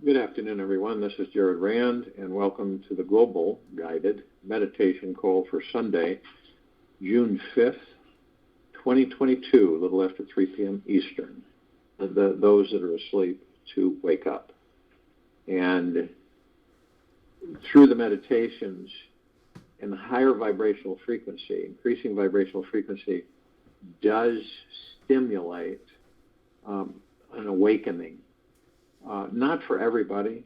Good afternoon, everyone. This is Jared Rand, and welcome to the Global Guided Meditation Call for Sunday, June 5th, 2022, a little after 3 p.m. Eastern. Those that are asleep to wake up. And through the meditations and the higher vibrational frequency, increasing vibrational frequency does stimulate an awakening. Not for everybody.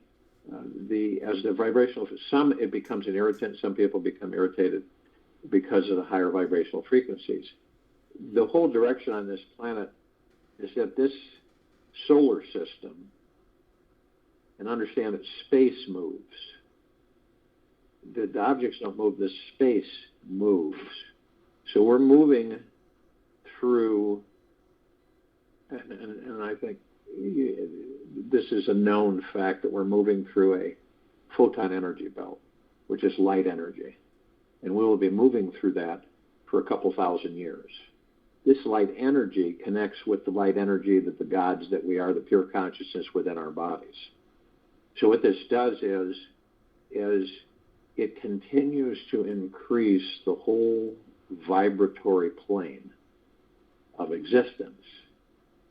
As the vibrational, some it becomes an irritant. Some people become irritated because of the higher vibrational frequencies. The whole direction on this planet is that this solar system, and understand that space moves. The objects don't move, the space moves. So we're moving through, and I think this is a known fact that we're moving through a photon energy belt, which is light energy. And we will be moving through that for a couple thousand years. This light energy connects with the light energy that the gods that we are, the pure consciousness within our bodies. So what this does is it continues to increase the whole vibratory plane of existence.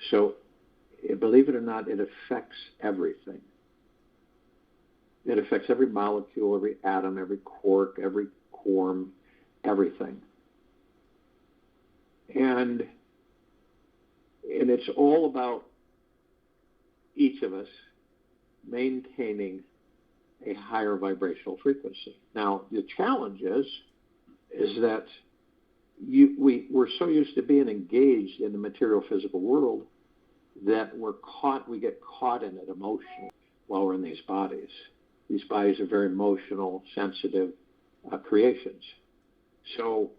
So believe it or not, it affects everything. It affects every molecule, every atom, every quark, every quorum, everything. And it's all about each of us maintaining a higher vibrational frequency. Now, the challenge is that we're so used to being engaged in the material physical world that we get caught in it emotionally while we're in these bodies. These bodies are very emotional, sensitive creations. So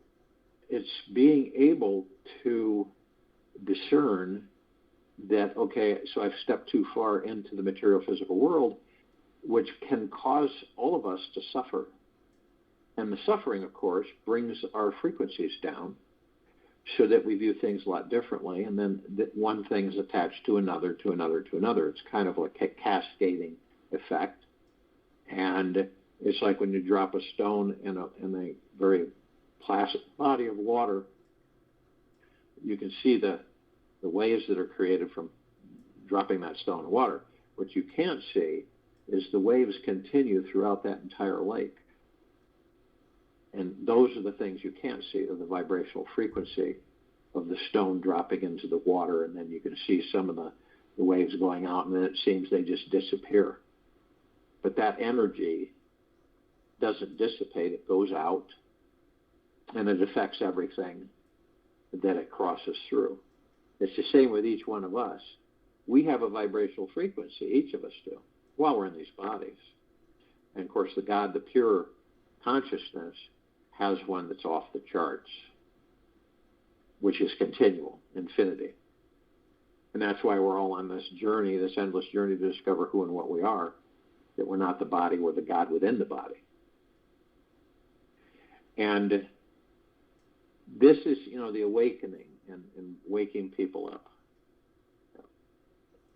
it's being able to discern that, okay, so I've stepped too far into the material physical world, which can cause all of us to suffer. And the suffering, of course, brings our frequencies down, so that we view things a lot differently, and then one thing's attached to another, to another, to another. It's kind of like a cascading effect. And it's like when you drop a stone in a very placid body of water, you can see the waves that are created from dropping that stone in water. What you can't see is the waves continue throughout that entire lake. And those are the things you can't see, are the vibrational frequency of the stone dropping into the water, and then you can see some of the waves going out, and then it seems they just disappear. But that energy doesn't dissipate, it goes out, and it affects everything that it crosses through. It's the same with each one of us. We have a vibrational frequency, each of us do, while we're in these bodies. And of course, the God, the pure consciousness, has one that's off the charts, which is continual, infinity. And that's why we're all on this journey, this endless journey to discover who and what we are, that we're not the body, we're the God within the body. And this is, the awakening and waking people up.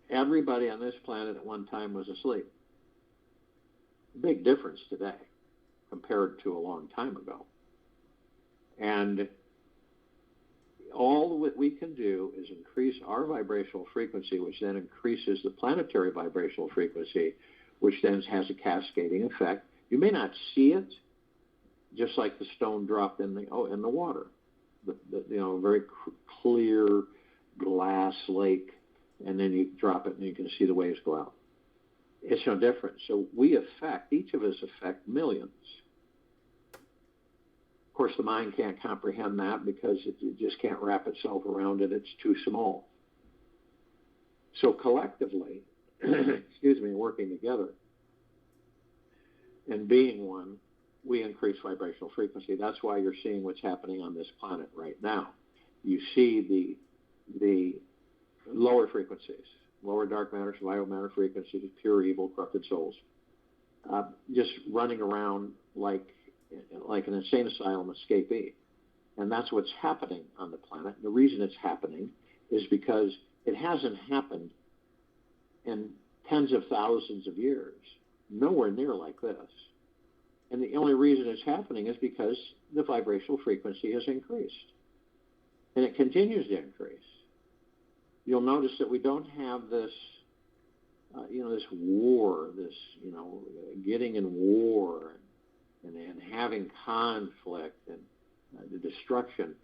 Everybody on this planet at one time was asleep. Big difference today compared to a long time ago. And all that we can do is increase our vibrational frequency, which then increases the planetary vibrational frequency, which then has a cascading effect. You may not see it, just like the stone dropped in the water, the very clear glass lake, and then you drop it and you can see the waves go out. It's no different. So each of us affect millions. Of course, the mind can't comprehend that because it just can't wrap itself around it. It's too small. So collectively, working together and being one, we increase vibrational frequency. That's why you're seeing what's happening on this planet right now. You see the lower frequencies, lower dark matter, survival matter frequencies, pure evil, corrupted souls, just running around like an insane asylum escapee. And that's what's happening on the planet. The reason it's happening is because it hasn't happened in tens of thousands of years, nowhere near like this. And the only reason it's happening is because the vibrational frequency has increased. And it continues to increase. You'll notice that we don't have this, this war, this, getting in war and having conflict and the destruction.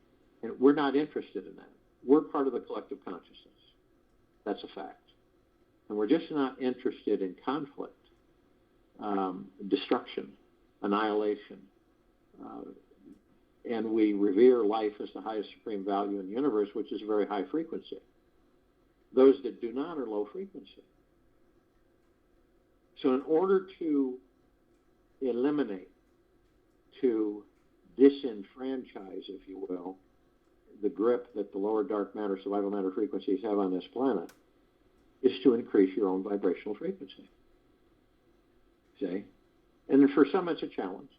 And we're not interested in that. We're part of the collective consciousness. That's a fact. And we're just not interested in conflict, destruction, annihilation. And we revere life as the highest supreme value in the universe, which is a very high frequency. Those that do not are low frequency. So in order to eliminate, to disenfranchise, if you will, the grip that the lower dark matter, survival matter frequencies have on this planet, is to increase your own vibrational frequency. See? And for some it's a challenge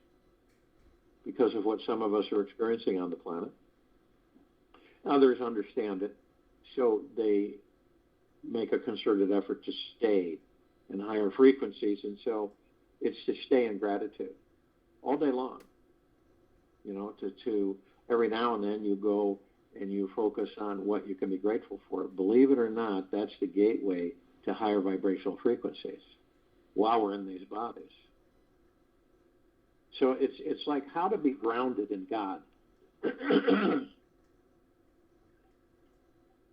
because of what some of us are experiencing on the planet. Others understand it, so they make a concerted effort to stay in higher frequencies, and so it's to stay in gratitude all day long. To every now and then you go and you focus on what you can be grateful for. Believe it or not, that's the gateway to higher vibrational frequencies while we're in these bodies. So it's like how to be grounded in God. And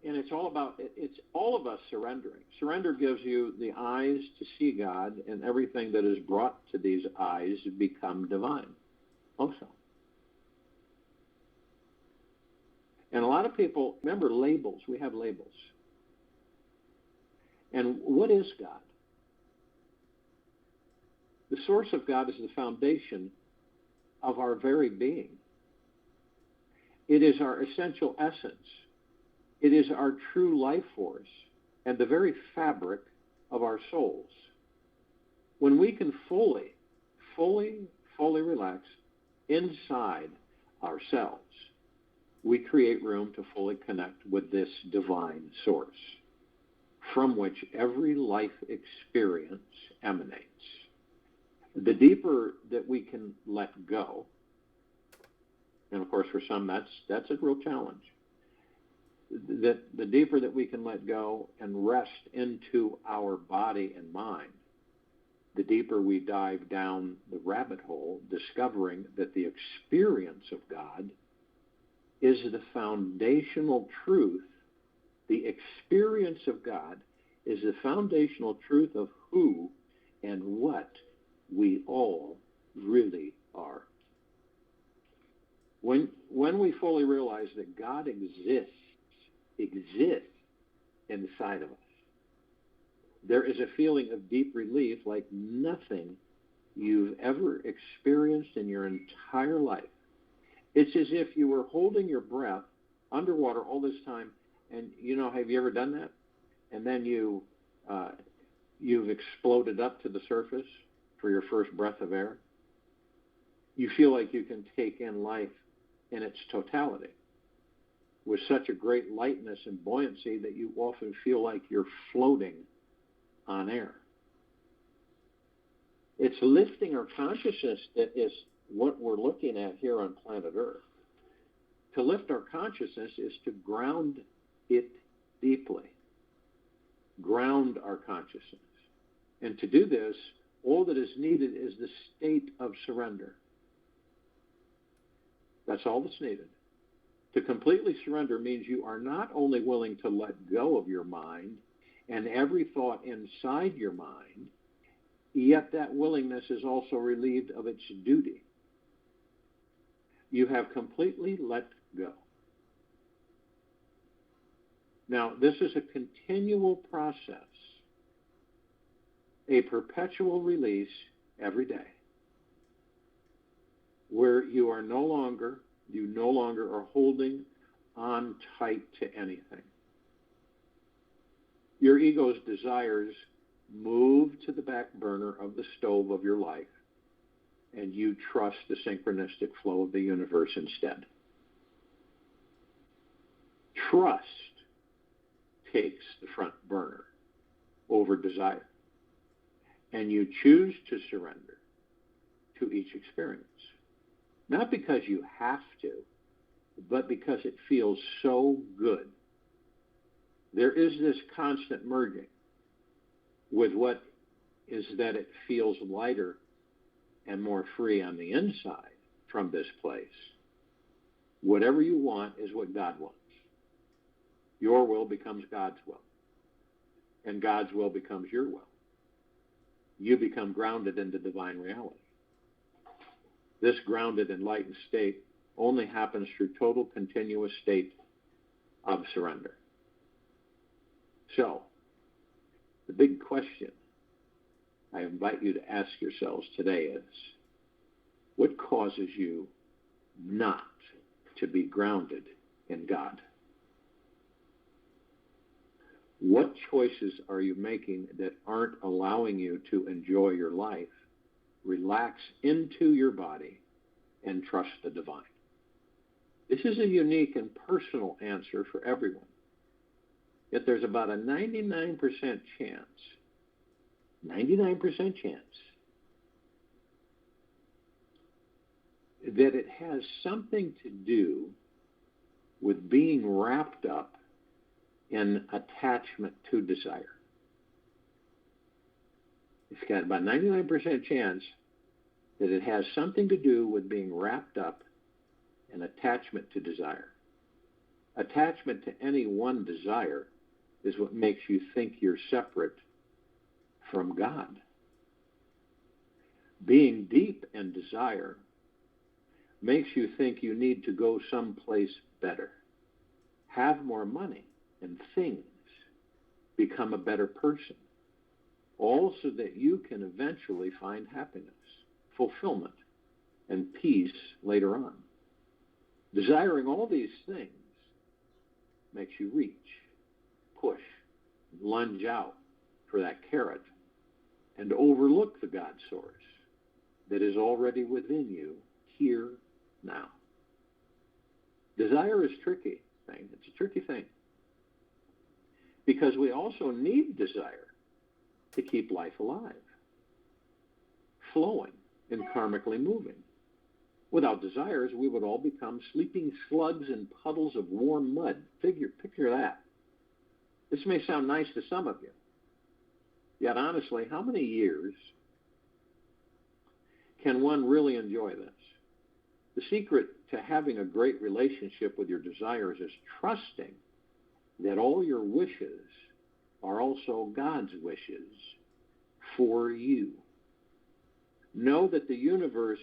it's all of us surrendering. Surrender gives you the eyes to see God, and everything that is brought to these eyes become divine also. And a lot of people, remember labels, we have labels. And what is God? The source of God is the foundation of our very being. It is our essential essence. It is our true life force and the very fabric of our souls. When we can fully relax inside ourselves, we create room to fully connect with this divine source from which every life experience emanates. The deeper that we can let go, and of course for some that's a real challenge, that the deeper that we can let go and rest into our body and mind, the deeper we dive down the rabbit hole, discovering that the experience of God is the foundational truth. The experience of God is the foundational truth of who and what we all really are. When we fully realize that God exists inside of us, there is a feeling of deep relief like nothing you've ever experienced in your entire life. It's as if you were holding your breath underwater all this time, and have you ever done that? And then you've exploded up to the surface for your first breath of air. You feel like you can take in life in its totality with such a great lightness and buoyancy that you often feel like you're floating on air. It's lifting our consciousness that is what we're looking at here on planet Earth. To lift our consciousness is to ground it deeply. Ground our consciousness. And to do this, all that is needed is the state of surrender. That's all that's needed. To completely surrender means you are not only willing to let go of your mind and every thought inside your mind, yet that willingness is also relieved of its duty. You have completely let go. Now, this is a continual process, a perpetual release every day, where you no longer are holding on tight to anything. Your ego's desires move to the back burner of the stove of your life, and you trust the synchronistic flow of the universe instead. Trust takes the front burner over desire. and you choose to surrender to each experience. Not because you have to, but because it feels so good. There is this constant merging with what is that it feels lighter and more free on the inside from this place. Whatever you want is what God wants. Your will becomes God's will, and God's will becomes your will. You become grounded in the divine reality. This grounded, enlightened state only happens through total, continuous state of surrender. So, the big question I invite you to ask yourselves today is, what causes you not to be grounded in God? What choices are you making that aren't allowing you to enjoy your life, relax into your body, and trust the divine? This is a unique and personal answer for everyone. Yet there's about a 99% chance, that it has something to do with being wrapped up in attachment to desire. It's got about 99% chance that it has something to do with being wrapped up in attachment to desire. Attachment to any one desire is what makes you think you're separate from God. Being deep in desire makes you think you need to go someplace better, have more money and things, become a better person, all so that you can eventually find happiness, fulfillment, and peace later on. Desiring all these things makes you reach, push, lunge out for that carrot and overlook the God source that is already within you here now. Desire is a tricky thing. It's a tricky thing because we also need desire to keep life alive, flowing and karmically moving. Without desires, we would all become sleeping slugs in puddles of warm mud. Picture that. This may sound nice to some of you. Yet honestly, how many years can one really enjoy this? The secret to having a great relationship with your desires is trusting that all your wishes are also God's wishes for you. Know that the universe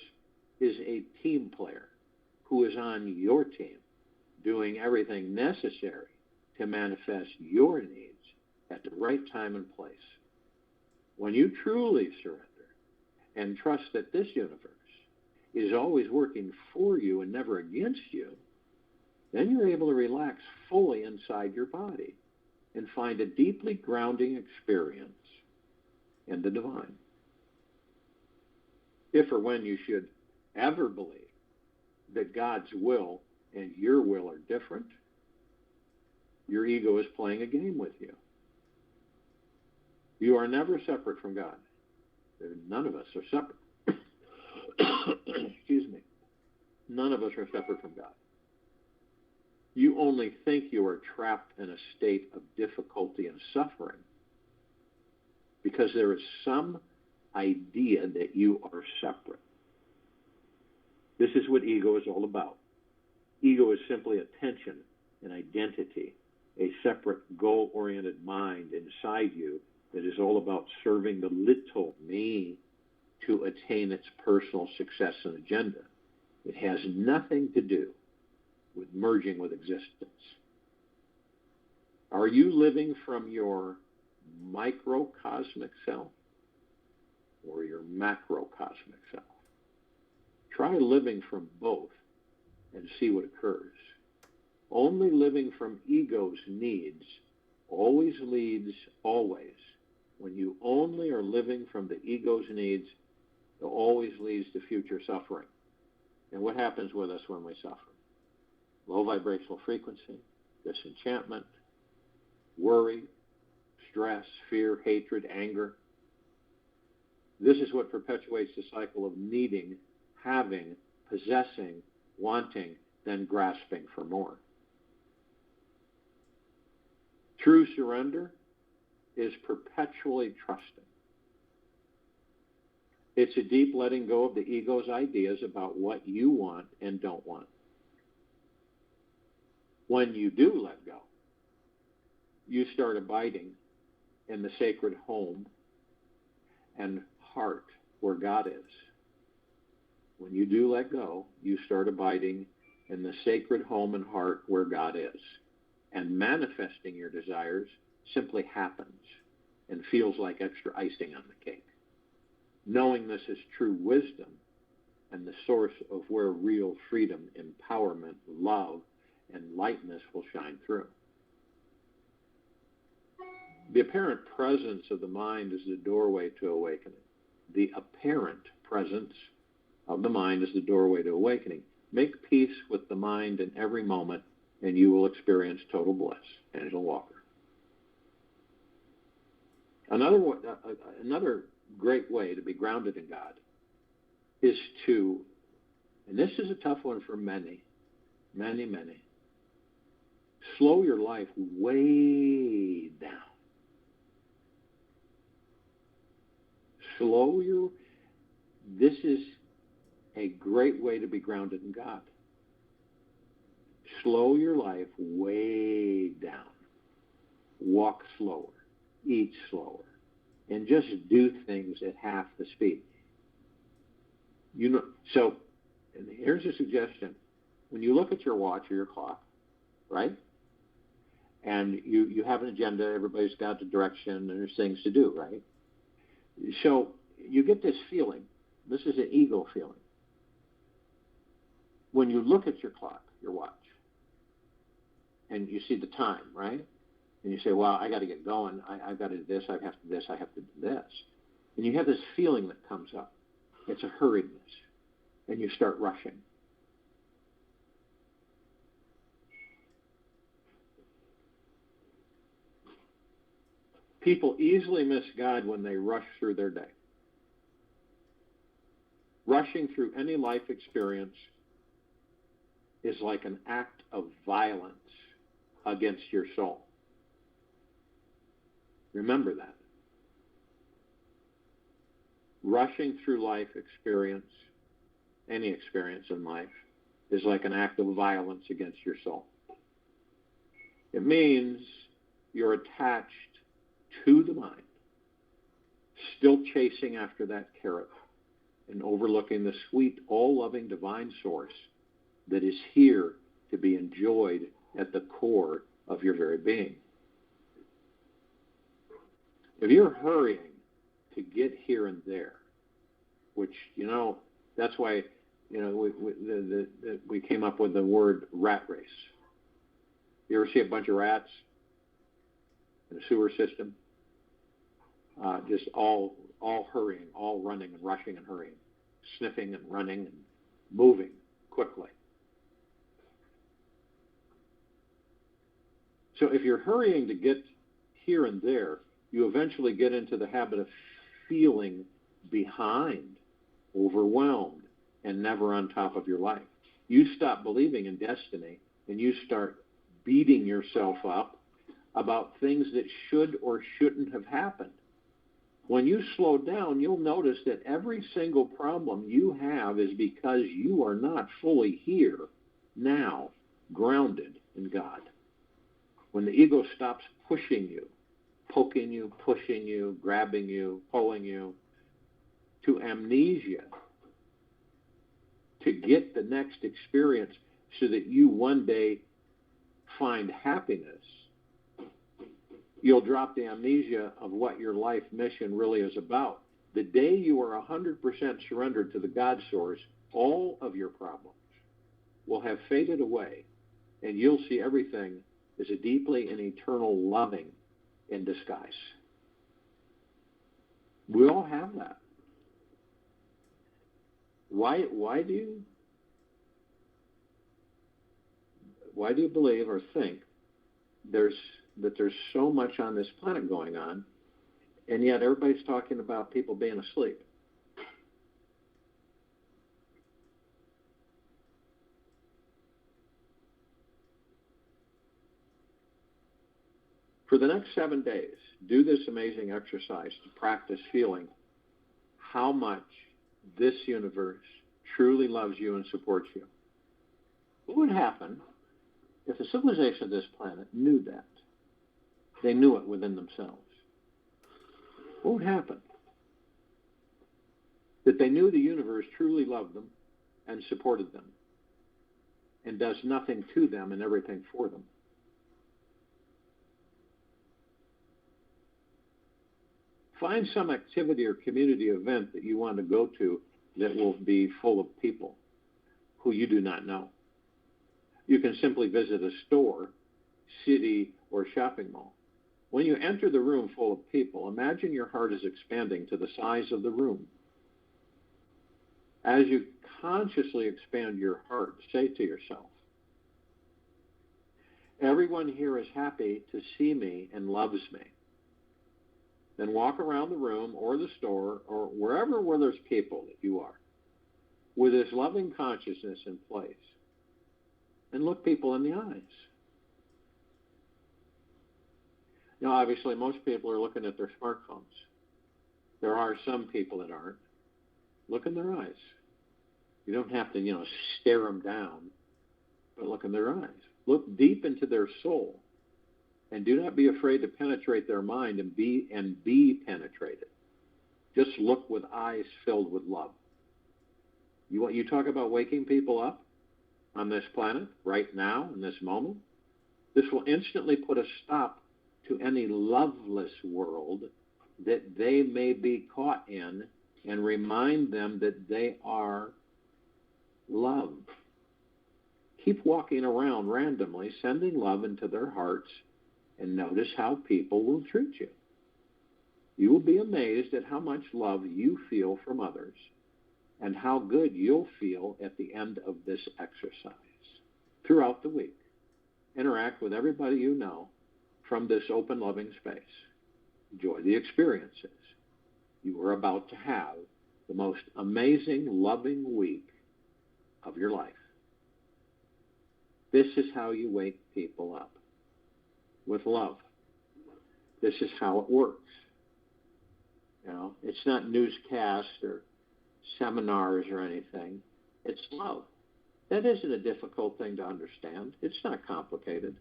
is a team player who is on your team, doing everything necessary to manifest your needs at the right time and place. When you truly surrender and trust that this universe is always working for you and never against you, then you're able to relax fully inside your body and find a deeply grounding experience in the divine. If or when you should ever believe that God's will and your will are different, your ego is playing a game with you. You are never separate from God. None of us are separate. Excuse me. None of us are separate from God. You only think you are trapped in a state of difficulty and suffering because there is some idea that you are separate. This is what ego is all about. Ego is simply attention and identity, a separate goal-oriented mind inside you that is all about serving the little me to attain its personal success and agenda. It has nothing to do with merging with existence. Are you living from your microcosmic self or your macrocosmic self? Try living from both and see what occurs. Only living from ego's needs always leads, when you only are living from the ego's needs, it always leads to future suffering. And what happens with us when we suffer? Low vibrational frequency, disenchantment, worry, stress, fear, hatred, anger. This is what perpetuates the cycle of needing, having, possessing, wanting, then grasping for more. True surrender is perpetually trusting. It's a deep letting go of the ego's ideas about what you want and don't want. When you do let go, you start abiding in the sacred home and heart where God is. When you do let go, you start abiding in the sacred home and heart where God is. And manifesting your desires simply happens and feels like extra icing on the cake. Knowing this is true wisdom and the source of where real freedom, empowerment, love, and lightness will shine through. The apparent presence of the mind is the doorway to awakening. The apparent presence of the mind is the doorway to awakening. Make peace with the mind in every moment, and you will experience total bliss. Angela Walker. Another great way to be grounded in God is to, and this is a tough one for many, slow your life way down. This is a great way to be grounded in God. Slow your life way down. Walk slower. Eat slower. And just do things at half the speed. So, and here's a suggestion. When you look at your watch or your clock, right? And you have an agenda, everybody's got the direction, and there's things to do, right? So you get this feeling. This is an ego feeling. When you look at your clock, your watch, and you see the time, right? And you say, well, I got to get going. I've got to do this. I have to do this. I have to do this. And you have this feeling that comes up. It's a hurriedness. And you start rushing. People easily miss God when they rush through their day. Rushing through any life experience is like an act of violence against your soul. Remember that. Rushing through life experience, any experience in life, is like an act of violence against your soul. It means you're attached to the mind, still chasing after that carrot and overlooking the sweet, all-loving divine source that is here to be enjoyed at the core of your very being. If you're hurrying to get here and there, which, that's why, we came up with the word rat race. You ever see a bunch of rats in a sewer system? Just all hurrying, all running and rushing and hurrying, sniffing and running and moving quickly. So if you're hurrying to get here and there, you eventually get into the habit of feeling behind, overwhelmed, and never on top of your life. You stop believing in destiny, and you start beating yourself up about things that should or shouldn't have happened. When you slow down, you'll notice that every single problem you have is because you are not fully here, now, grounded in God. When the ego stops pushing you, poking you, pushing you, grabbing you, pulling you, to amnesia, to get the next experience so that you one day find happiness, you'll drop the amnesia of what your life mission really is about. The day you are 100% surrendered to the God source, all of your problems will have faded away, and you'll see everything as a deeply and eternal loving in disguise. We all have that. Why do you believe or think there's so much on this planet going on, and yet everybody's talking about people being asleep? For the next 7 days, do this amazing exercise to practice feeling how much this universe truly loves you and supports you. What would happen if the civilization of this planet knew that? They knew it within themselves. What would happen? That they knew the universe truly loved them and supported them and does nothing to them and everything for them. Find some activity or community event that you want to go to that will be full of people who you do not know. You can simply visit a store, city, or shopping mall. When you enter the room full of people, imagine your heart is expanding to the size of the room. As you consciously expand your heart, say to yourself, everyone here is happy to see me and loves me. Then walk around the room or the store or wherever where there's people that you are with this loving consciousness in place and look people in the eyes. Now, obviously, most people are looking at their smartphones. There are some people that aren't. Look in their eyes. You don't have to, stare them down, but look in their eyes. Look deep into their soul. And do not be afraid to penetrate their mind and be penetrated. Just look with eyes filled with love. You talk about waking people up on this planet right now, in this moment. This will instantly put a stop to any loveless world that they may be caught in and remind them that they are loved. Keep walking around randomly, sending love into their hearts, and notice how people will treat you. You will be amazed at how much love you feel from others and how good you'll feel at the end of this exercise. Throughout the week, interact with everybody you know from this open, loving space. Enjoy the experiences. You are about to have the most amazing, loving week of your life. This is how you wake people up. With love. This is how it works. It's not newscasts or seminars or anything. It's love. That isn't a difficult thing to understand. It's not complicated.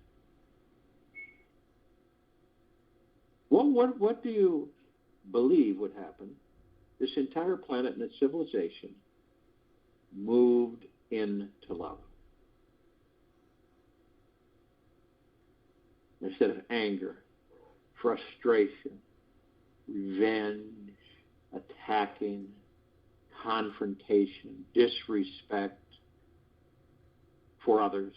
What do you believe would happen? This entire planet and its civilization moved into love. Instead of anger, frustration, revenge, attacking, confrontation, disrespect for others.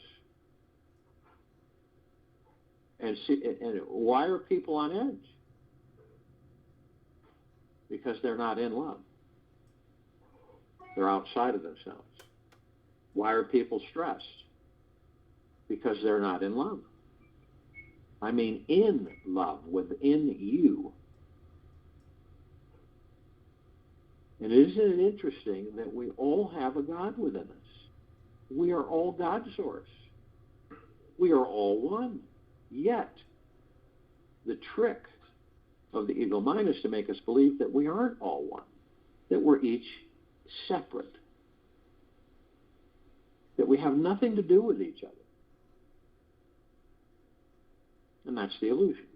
And why are people on edge? Because they're not in love. They're outside of themselves. Why are people stressed? Because they're not in love. I mean, in love, within you. And isn't it interesting that we all have a God within us? We are all God source. We are all one. Yet, the trick of the ego mind is to make us believe that we aren't all one, that we're each separate, that we have nothing to do with each other. And that's the illusion.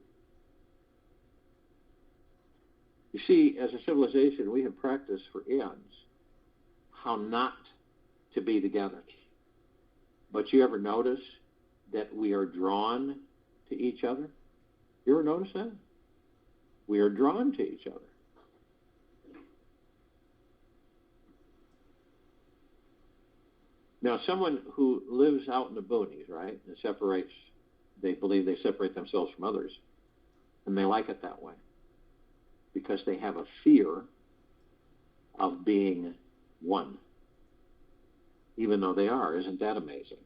You see, as a civilization, we have practiced for eons how not to be together. But you ever notice that we are drawn to each other? You ever notice that? We are drawn to each other. Now, someone who lives out in the boonies, right, and they believe they separate themselves from others, and they like it that way because they have a fear of being one, even though they are. Isn't that amazing?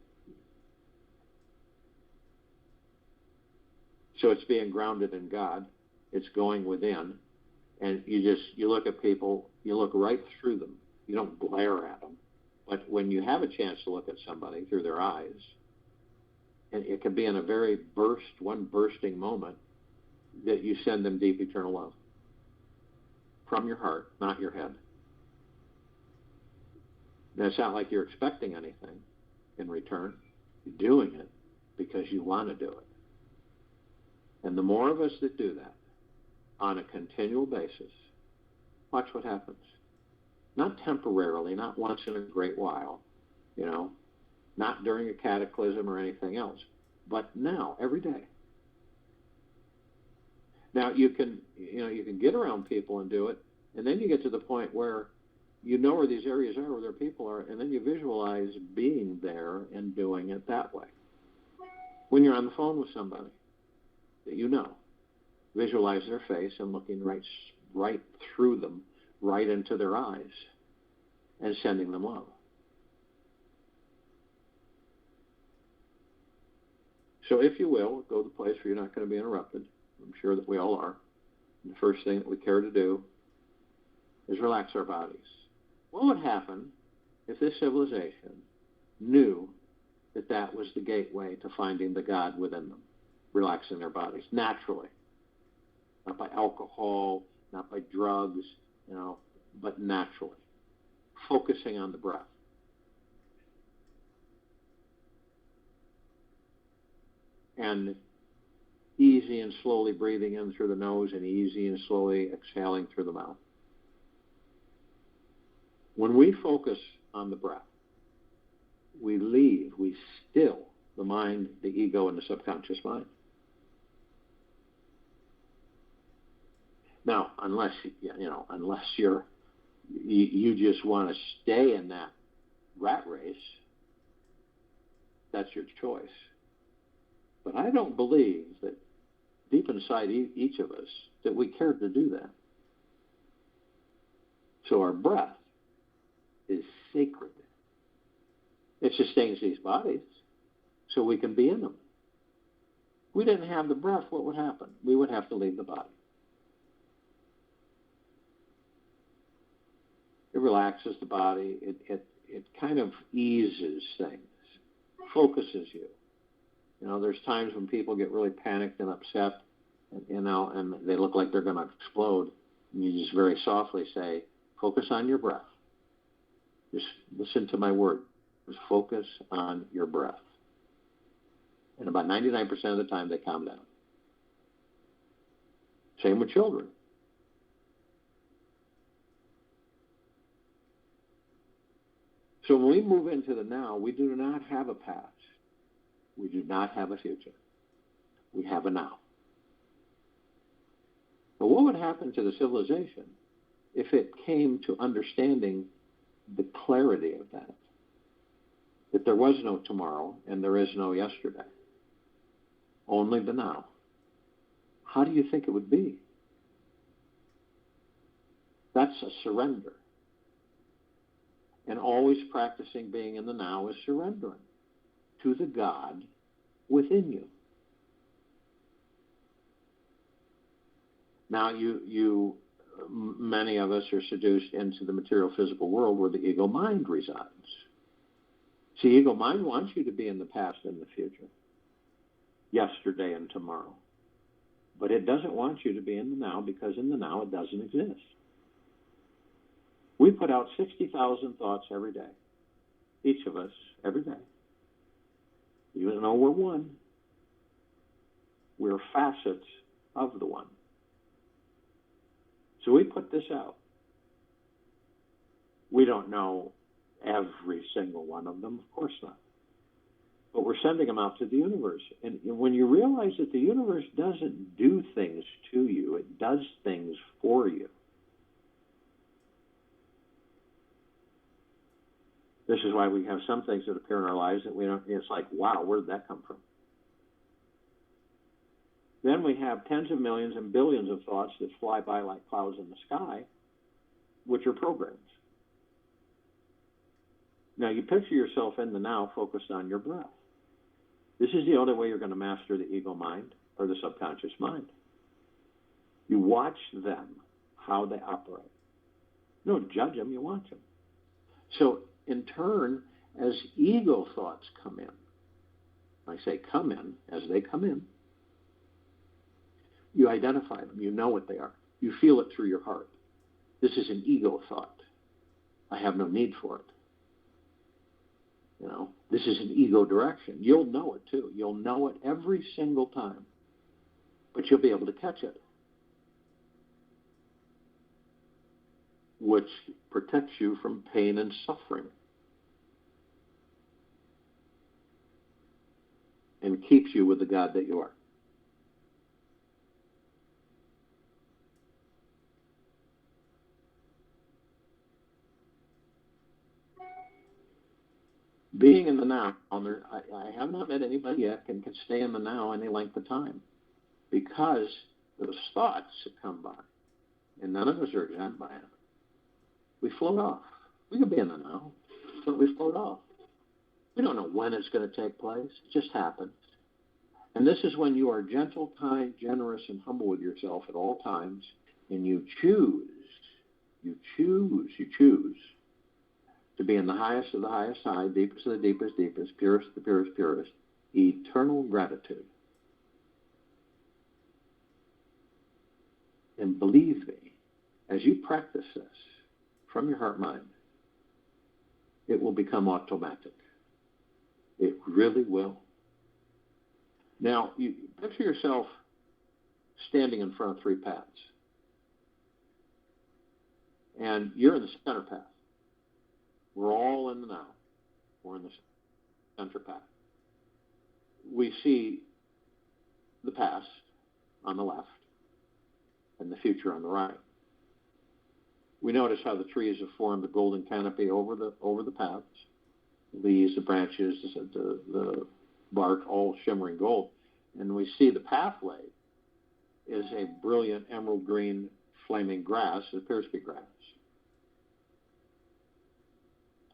So it's being grounded in God. It's going within, and you look at people, you look right through them. You don't glare at them. But when you have a chance to look at somebody through their eyes, and it can be in a very bursting moment, that you send them deep eternal love from your heart, not your head. Now, it's not like you're expecting anything in return. You're doing it because you want to do it. And the more of us that do that on a continual basis, watch what happens. Not temporarily, not once in a great while, not during a cataclysm or anything else, but now, every day. Now, you can get around people and do it, and then you get to the point where you know where these areas are, where their people are, and then you visualize being there and doing it that way. When you're on the phone with somebody that you know, visualize their face and looking right through them, right into their eyes, and sending them love. So if you will, go to the place where you're not going to be interrupted. I'm sure that we all are. And the first thing that we care to do is relax our bodies. What would happen if this civilization knew that that was the gateway to finding the God within them, relaxing their bodies naturally? Not by alcohol, not by drugs, but naturally. Focusing on the breath. And easy and slowly breathing in through the nose and easy and slowly exhaling through the mouth. When we focus on the breath, we still the mind, the ego, and the subconscious mind. Now, unless you just want to stay in that rat race, that's your choice. But I don't believe that deep inside each of us that we care to do that. So our breath is sacred. It sustains these bodies so we can be in them. If we didn't have the breath, what would happen? We would have to leave the body. It relaxes the body. It kind of eases things, focuses you. There's times when people get really panicked and upset, and they look like they're going to explode. And you just very softly say, focus on your breath. Just listen to my word. Just focus on your breath. And about 99% of the time, they calm down. Same with children. So when we move into the now, we do not have a past. We do not have a future. We have a now. But what would happen to the civilization if it came to understanding the clarity of that? That there was no tomorrow and there is no yesterday. Only the now. How do you think it would be? That's a surrender. And always practicing being in the now is surrendering to the God within you. Now, many of us are seduced into the material physical world where the ego mind resides. See, ego mind wants you to be in the past and the future, yesterday and tomorrow. But it doesn't want you to be in the now, because in the now it doesn't exist. We put out 60,000 thoughts every day, each of us, every day. Even though we're one, we're facets of the one. So we put this out. We don't know every single one of them, of course not. But we're sending them out to the universe. And when you realize that the universe doesn't do things to you, it does things for you. This is why we have some things that appear in our lives that we don't, it's like, wow, where did that come from? Then we have tens of millions and billions of thoughts that fly by like clouds in the sky, which are programs. Now, you picture yourself in the now, focused on your breath. This is the only way you're going to master the ego mind or the subconscious mind. You watch them, how they operate. You don't judge them, you watch them. So, in turn, as ego thoughts come in, I say come in, as they come in, You identify them. You know what they are. You feel it through your heart. This is an ego thought. I have no need for it. This is an ego direction. You'll know it too. You'll know it every single time, but you'll be able to catch it, which protects you from pain and suffering and keeps you with the God that you are. Being in the now, I have not met anybody yet can stay in the now any length of time, because those thoughts that come by, and none of us are exempt by it, we float off. We could be in the now, but we float off. We don't know when it's going to take place. It just happens. And this is when you are gentle, kind, generous, and humble with yourself at all times, and you choose to be in the highest of the highest high, deepest of the deepest deepest, purest of the purest purest, eternal gratitude. And believe me, as you practice this from your heart mind, it will become automatic. It really will. Now, you picture yourself standing in front of three paths. And you're in the center path. We're all in the now. We're in the center path. We see the past on the left and the future on the right. We notice how the trees have formed the golden canopy over the paths. The leaves, the branches, the bark, all shimmering gold. And we see the pathway is a brilliant emerald green flaming grass. It appears to be grass.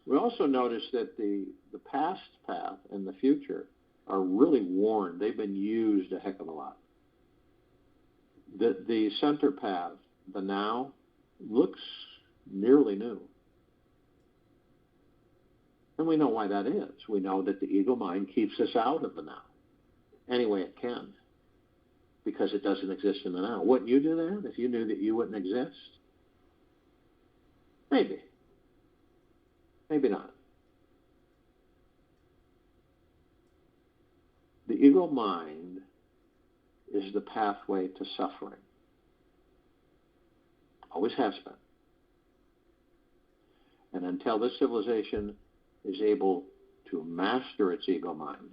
We also notice that the past path and the future are really worn. They've been used a heck of a lot. The center path, the now, looks nearly new. And we know why that is. We know that the ego mind keeps us out of the now any way it can, because it doesn't exist in the now. Wouldn't you do that if you knew that you wouldn't exist? Maybe. Maybe not. The ego mind is the pathway to suffering. Always has been. And until this civilization is able to master its ego mind,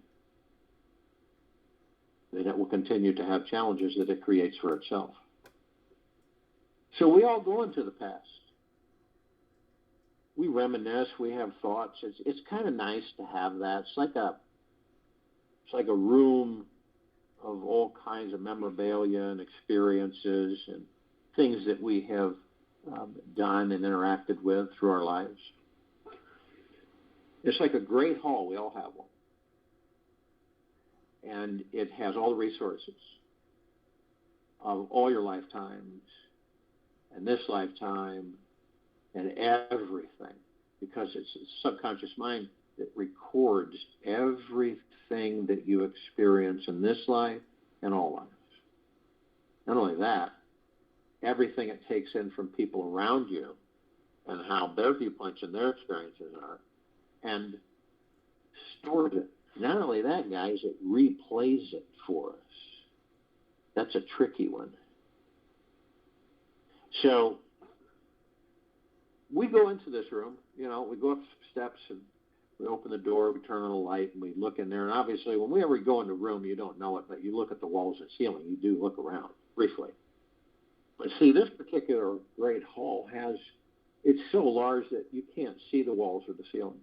then it will continue to have challenges that it creates for itself. So we all go into the past. We reminisce, we have thoughts. It's kind of nice to have that. It's like a room of all kinds of memorabilia and experiences and things that we have done and interacted with through our lives. It's like a great hall. We all have one. And it has all the resources of all your lifetimes and this lifetime and everything, because it's a subconscious mind that records everything that you experience in this life and all lives. Not only that, everything it takes in from people around you and how their viewpoints and their experiences are, and stores it. Not only that, guys, it replays it for us. That's a tricky one. So we go into this room, we go up steps and we open the door, we turn on a light, and we look in there. And obviously, when we ever go in the room, you don't know it, but you look at the walls and ceiling. You do look around briefly. But see, this particular great hall it's so large that you can't see the walls or the ceiling.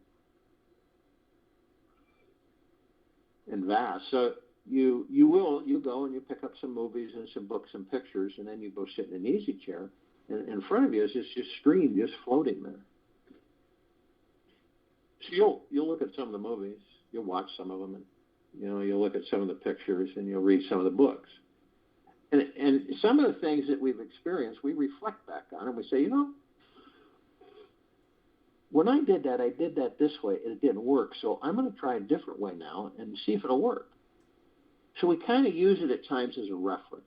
And vast. So you go and you pick up some movies and some books and pictures, and then you go sit in an easy chair, and in front of you is this screen just floating there. So you'll look at some of the movies, you'll watch some of them, and you'll look at some of the pictures, and you'll read some of the books. And some of the things that we've experienced, we reflect back on, and we say, when I did that this way, and it didn't work, so I'm going to try a different way now and see if it'll work. So we kind of use it at times as a reference.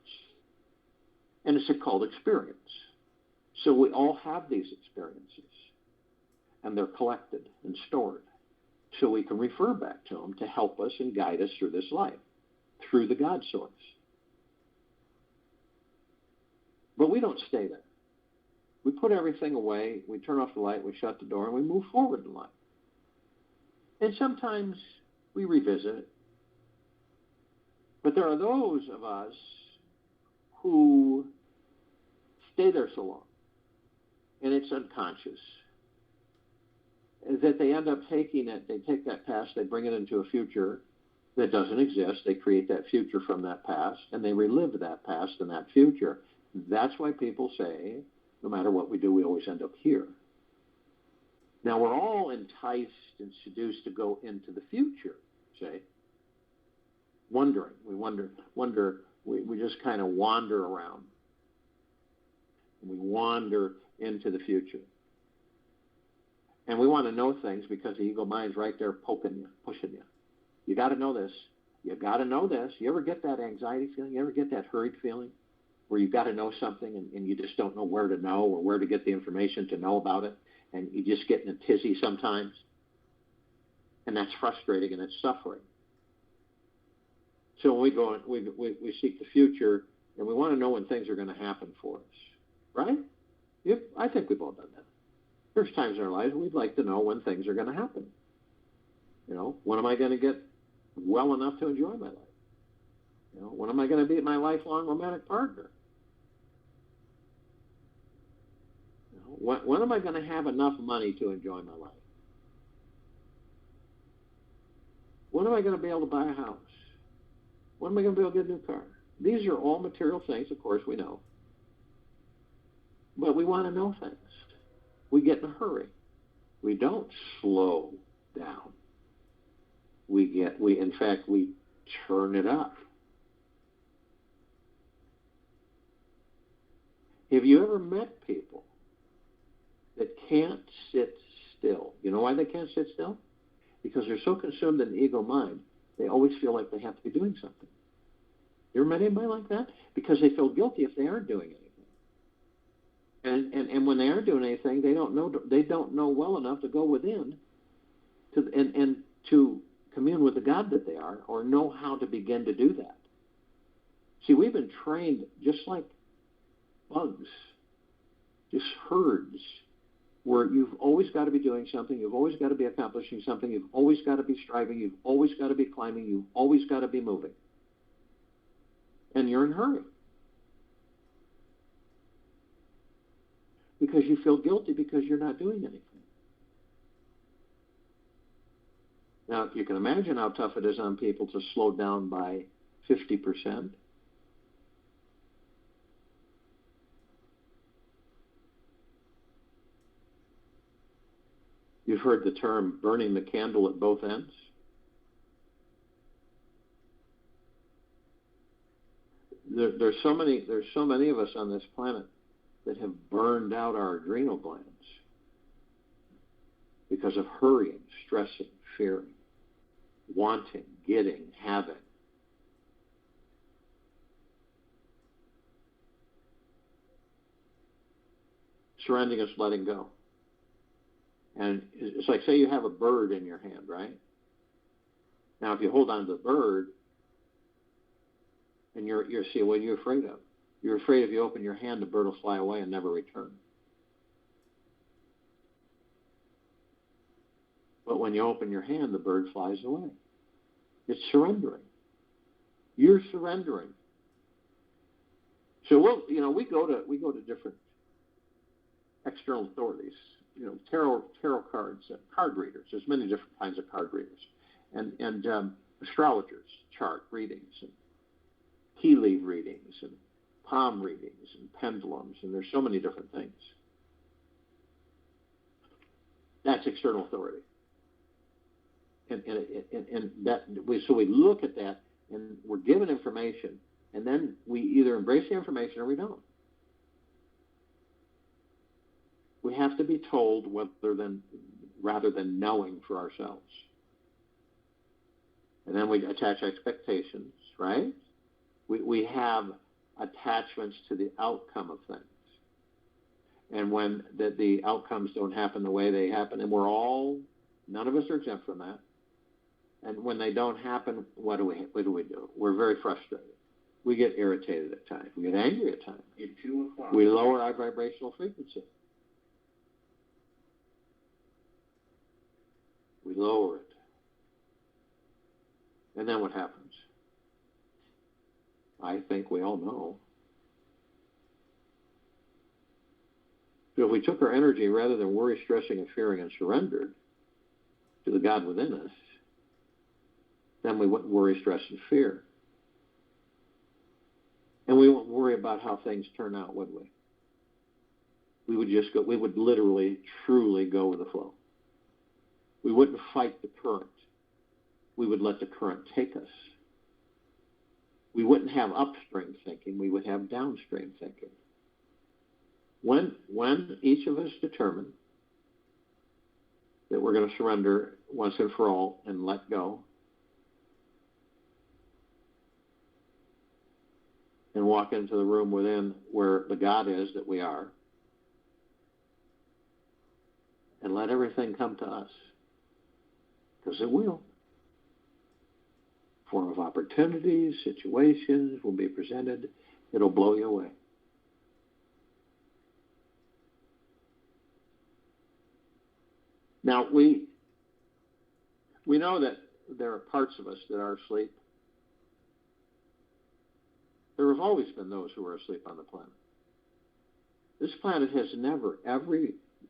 And it's a called experience. So we all have these experiences, and they're collected and stored. So we can refer back to them to help us and guide us through this life, through the God source. But we don't stay there. We put everything away, we turn off the light, we shut the door, and we move forward in life. And sometimes we revisit it. But there are those of us who stay there so long, and it's unconscious, that they end up taking it, they take that past, they bring it into a future that doesn't exist, they create that future from that past, and they relive that past and that future. That's why people say, no matter what we do, we always end up here. Now, we're all enticed and seduced to go into the future, say, wondering. We just kind of wander around. We wander into the future. And we want to know things because the ego mind's right there poking you, pushing you. You got to know this. You got to know this. You ever get that anxiety feeling? You ever get that hurried feeling where you got to know something and you just don't know where to know or where to get the information to know about it, and you just get in a tizzy sometimes? And that's frustrating and it's suffering. So when we go, we seek the future, and we want to know when things are going to happen for us, right? Yep, I think we've all done that. There's times in our lives we'd like to know when things are going to happen. You know, when am I going to get well enough to enjoy my life? You know, when am I going to be my lifelong romantic partner? You know, when am I going to have enough money to enjoy my life? When am I going to be able to buy a house? When am I going to be able to get a new car? These are all material things, of course, we know. But we want to know things. We get in a hurry. We don't slow down. In fact, we turn it up. Have you ever met people that can't sit still? You know why they can't sit still? Because they're so consumed in the ego mind, they always feel like they have to be doing something. You ever met anybody like that? Because they feel guilty if they aren't doing anything. And when they aren't doing anything, they don't know well enough to go within and to commune with the God that they are, or know how to begin to do that. See, we've been trained just like bugs, just herds, where you've always got to be doing something, you've always got to be accomplishing something, you've always got to be striving, you've always got to be climbing, you've always got to be moving. And you're in a hurry. Because you feel guilty because you're not doing anything. Now, you can imagine how tough it is on people to slow down by 50%. You've heard the term burning the candle at both ends. There's so many of us on this planet that have burned out our adrenal glands because of hurrying, stressing, fearing, wanting, getting, having. Surrendering is letting go. And it's like, say you have a bird in your hand, right? Now, if you hold on to the bird, and see, what are you afraid of? You're afraid if you open your hand, the bird will fly away and never return. But when you open your hand, the bird flies away. It's surrendering. You're surrendering. So we go to different external authorities. Tarot cards, card readers. There's many different kinds of card readers, and astrologers, chart readings, and tea leaf readings, and palm readings, and pendulums, and there's so many different things. That's external authority, and so we look at that, and we're given information, and then we either embrace the information or we don't. We have to be told rather than knowing for ourselves. And then we attach expectations, right? We have attachments to the outcome of things. And when the outcomes don't happen the way they happen, and none of us are exempt from that. And when they don't happen, what do we do? We're very frustrated. We get irritated at times. We get angry at times. At 2 o'clock. We lower our vibrational frequency. We lower it. And then what happens? I think we all know. So if we took our energy, rather than worry, stressing, and fearing, and surrendered to the God within us, then we wouldn't worry, stress, and fear. And we wouldn't worry about how things turn out, would we? We would just go, we would literally, truly go with the flow. We wouldn't fight the current. We would let the current take us. We wouldn't have upstream thinking. We would have downstream thinking. When each of us determine that we're going to surrender once and for all and let go and walk into the room within where the God is that we are and let everything come to us, because it will. Form of opportunities, situations will be presented. It'll blow you away. Now, we know that there are parts of us that are asleep. There have always been those who are asleep on the planet. This planet has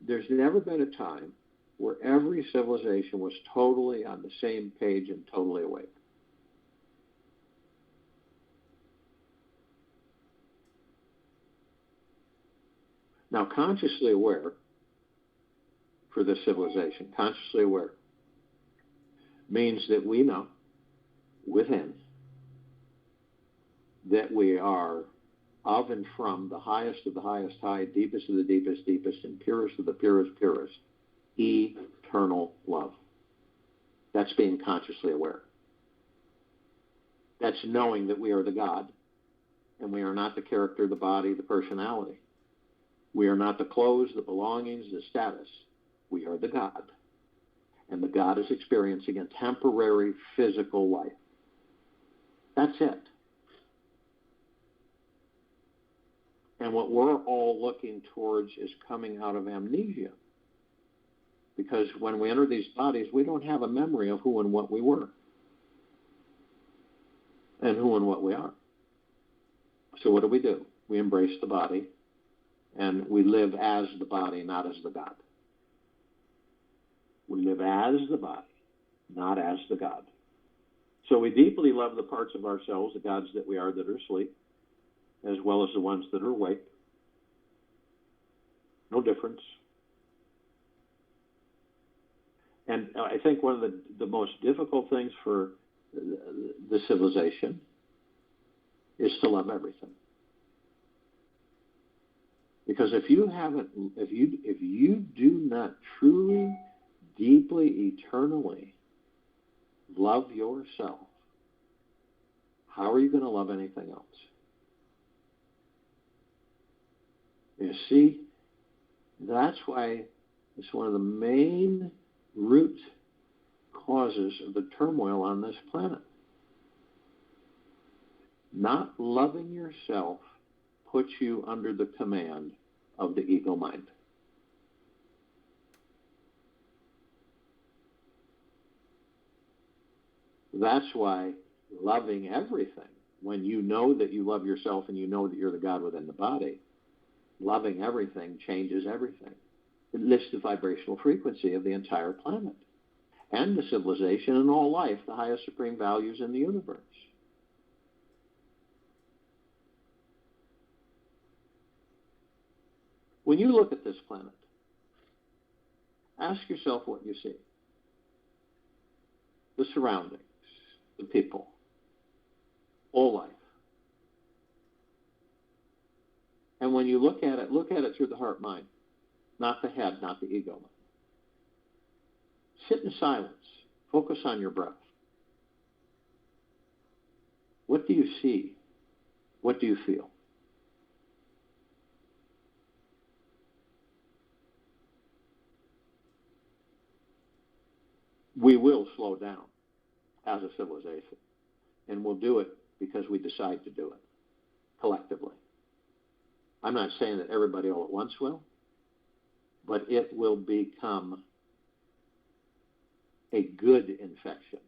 there's never been a time where every civilization was totally on the same page and totally awake. Now, consciously aware for this civilization, consciously aware, means that we know within that we are of and from the highest of the highest high, deepest of the deepest deepest, and purest of the purest purest, eternal love. That's being consciously aware. That's knowing that we are the God, and we are not the character, the body, the personality. We are not the clothes, the belongings, the status. We are the God. And the God is experiencing a temporary physical life. That's it. And what we're all looking towards is coming out of amnesia. Because when we enter these bodies, we don't have a memory of who and what we were. And who and what we are. So what do? We embrace the body. And we live as the body, not as the God. We live as the body, not as the God. So we deeply love the parts of ourselves, the gods that we are that are asleep, as well as the ones that are awake. No difference. And I think one of the most difficult things for the civilization is to love everything. Because if you do not truly, deeply, eternally love yourself, how are you going to love anything else? You see, that's why it's one of the main root causes of the turmoil on this planet. Not loving yourself puts you under the command of the ego mind. That's why loving everything, when you know that you love yourself and you know that you're the God within the body, loving everything changes everything. It lifts the vibrational frequency of the entire planet and the civilization and all life, the highest supreme values in the universe. When you look at this planet, ask yourself what you see. The surroundings, the people, all life. And when you look at it through the heart mind, not the head, not the ego mind. Sit in silence. Focus on your breath. What do you see? What do you feel? we will slow down as a civilization. And we'll do it because we decide to do it collectively. I'm not saying that everybody all at once will, but it will become a good infection,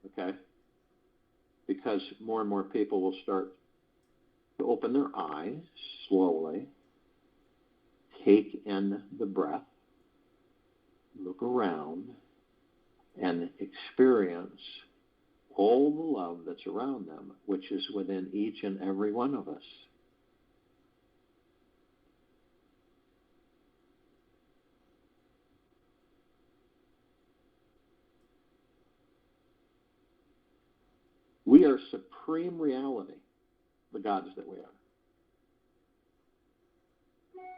okay? Because more and more people will start to open their eyes slowly, take in the breath, look around, and experience all the love that's around them, which is within each and every one of us. We are supreme reality, the gods that we are.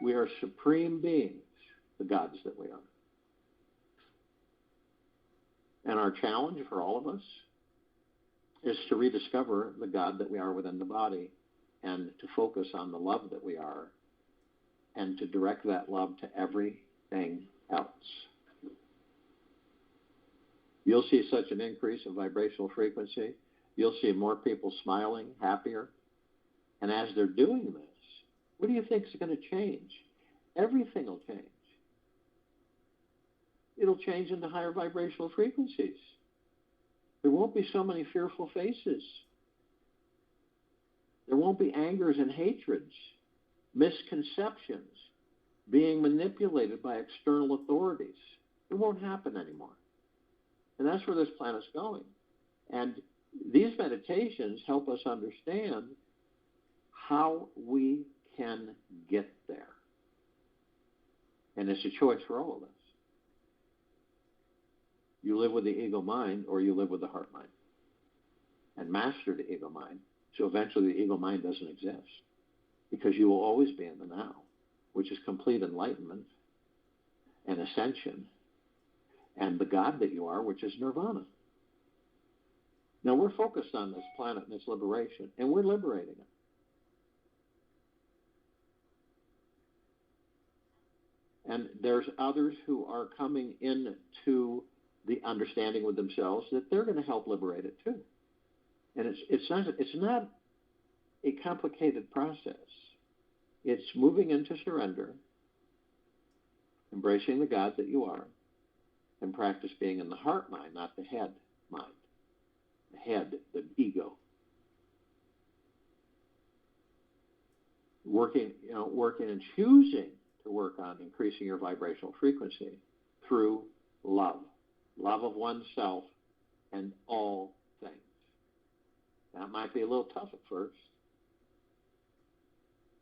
We are supreme beings, the gods that we are. And our challenge for all of us is to rediscover the God that we are within the body and to focus on the love that we are and to direct that love to everything else. You'll see such an increase in vibrational frequency. You'll see more people smiling, happier. And as they're doing this, what do you think is going to change? Everything will change. It'll change into higher vibrational frequencies. There won't be so many fearful faces. There won't be angers and hatreds, misconceptions, being manipulated by external authorities. It won't happen anymore. And that's where this planet's going. And these meditations help us understand how we can get there. And it's a choice for all of us. You live with the ego mind or you live with the heart mind. And master the ego mind. So eventually the ego mind doesn't exist. Because you will always be in the now, which is complete enlightenment and ascension. And the God that you are, which is nirvana. Now we're focused on this planet and its liberation. And we're liberating it. And there's others who are coming into the understanding with themselves that they're going to help liberate it too. And it's not a complicated process. It's moving into surrender, embracing the God that you are, and practice being in the heart mind, not the head mind. The head, the ego. Working and choosing to work on increasing your vibrational frequency through love. Love of oneself and all things. That might be a little tough at first,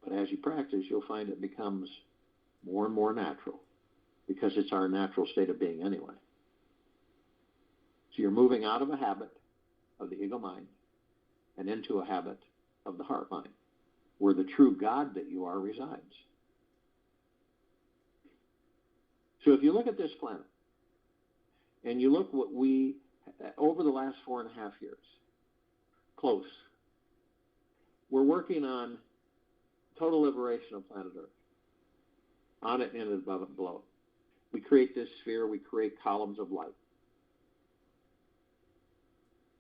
but as you practice, you'll find it becomes more and more natural because it's our natural state of being anyway. So you're moving out of a habit of the ego mind and into a habit of the heart mind, where the true God that you are resides. So if you look at this planet, and you look what we, over the last 4.5 years, close, we're working on total liberation of planet Earth, on it and above it and below it. We create this sphere, we create columns of light.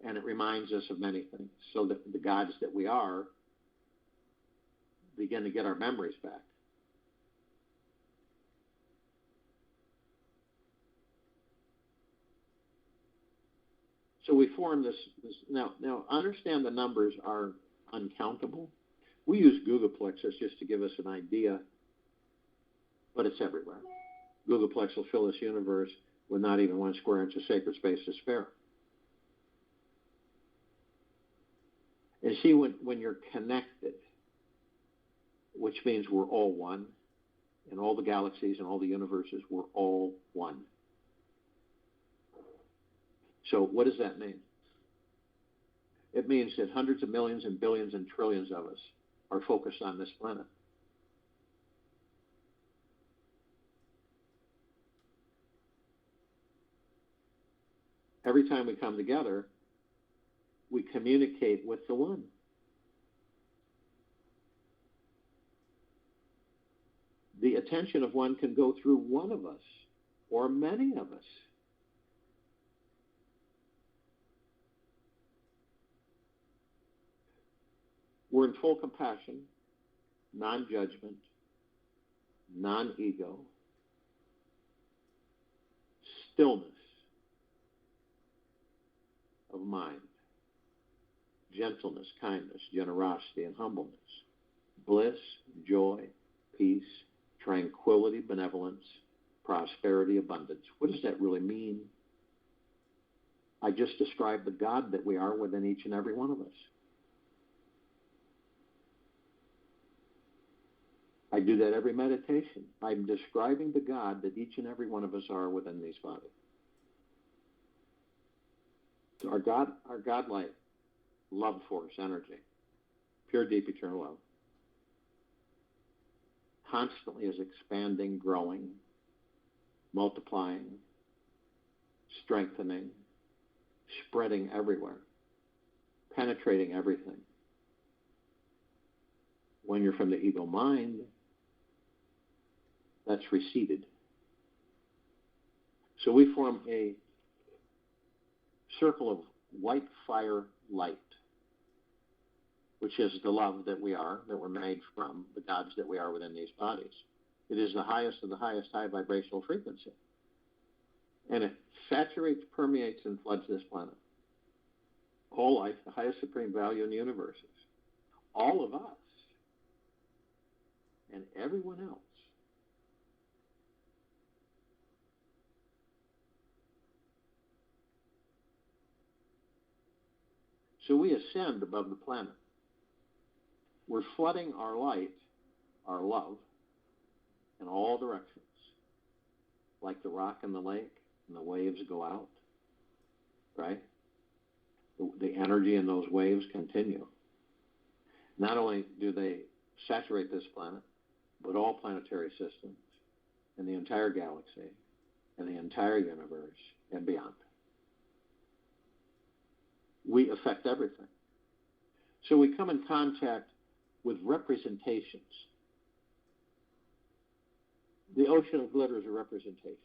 And it reminds us of many things, so that the gods that we are begin to get our memories back. So we form this now understand the numbers are uncountable. We use Googleplex just to give us an idea, but it's everywhere. Googleplex will fill this universe with not even 1 square inch of sacred space to spare. And see, when you're connected, which means we're all one, in all the galaxies and all the universes, we're all one. So what does that mean? It means that hundreds of millions and billions and trillions of us are focused on this planet. Every time we come together, we communicate with the one. The attention of one can go through one of us or many of us. We're in full compassion, non-judgment, non-ego, stillness of mind, gentleness, kindness, generosity, and humbleness, bliss, joy, peace, tranquility, benevolence, prosperity, abundance. What does that really mean? I just described the God that we are within each and every one of us. I do that every meditation. I'm describing the God that each and every one of us are within these bodies. So our God-like love force, energy, pure, deep, eternal love, constantly is expanding, growing, multiplying, strengthening, spreading everywhere, penetrating everything. When you're from the ego mind, that's receded. So we form a circle of white fire light, which is the love that we are, that we're made from, the gods that we are within these bodies. It is the highest of the highest high vibrational frequency. And it saturates, permeates, and floods this planet. All life, the highest supreme value in the universe is all of us and everyone else. So we ascend above the planet. We're flooding our light, our love, in all directions. Like the rock in the lake and the waves go out, right? The energy in those waves continue. Not only do they saturate this planet, but all planetary systems and the entire galaxy and the entire universe and beyond. We affect everything. So we come in contact with representations. The ocean of glitter is a representation.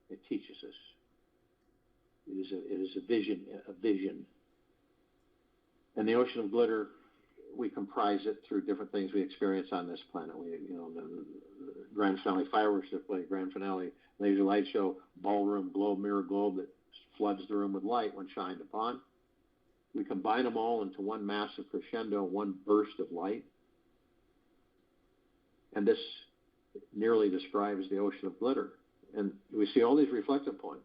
It teaches us. It is a vision. And the ocean of glitter, we comprise it through different things we experience on this planet. The grand finale fireworks display, grand finale laser light show, ballroom globe, mirror globe that floods the room with light when shined upon. We combine them all into one massive crescendo, one burst of light. And this nearly describes the ocean of glitter. And we see all these reflective points.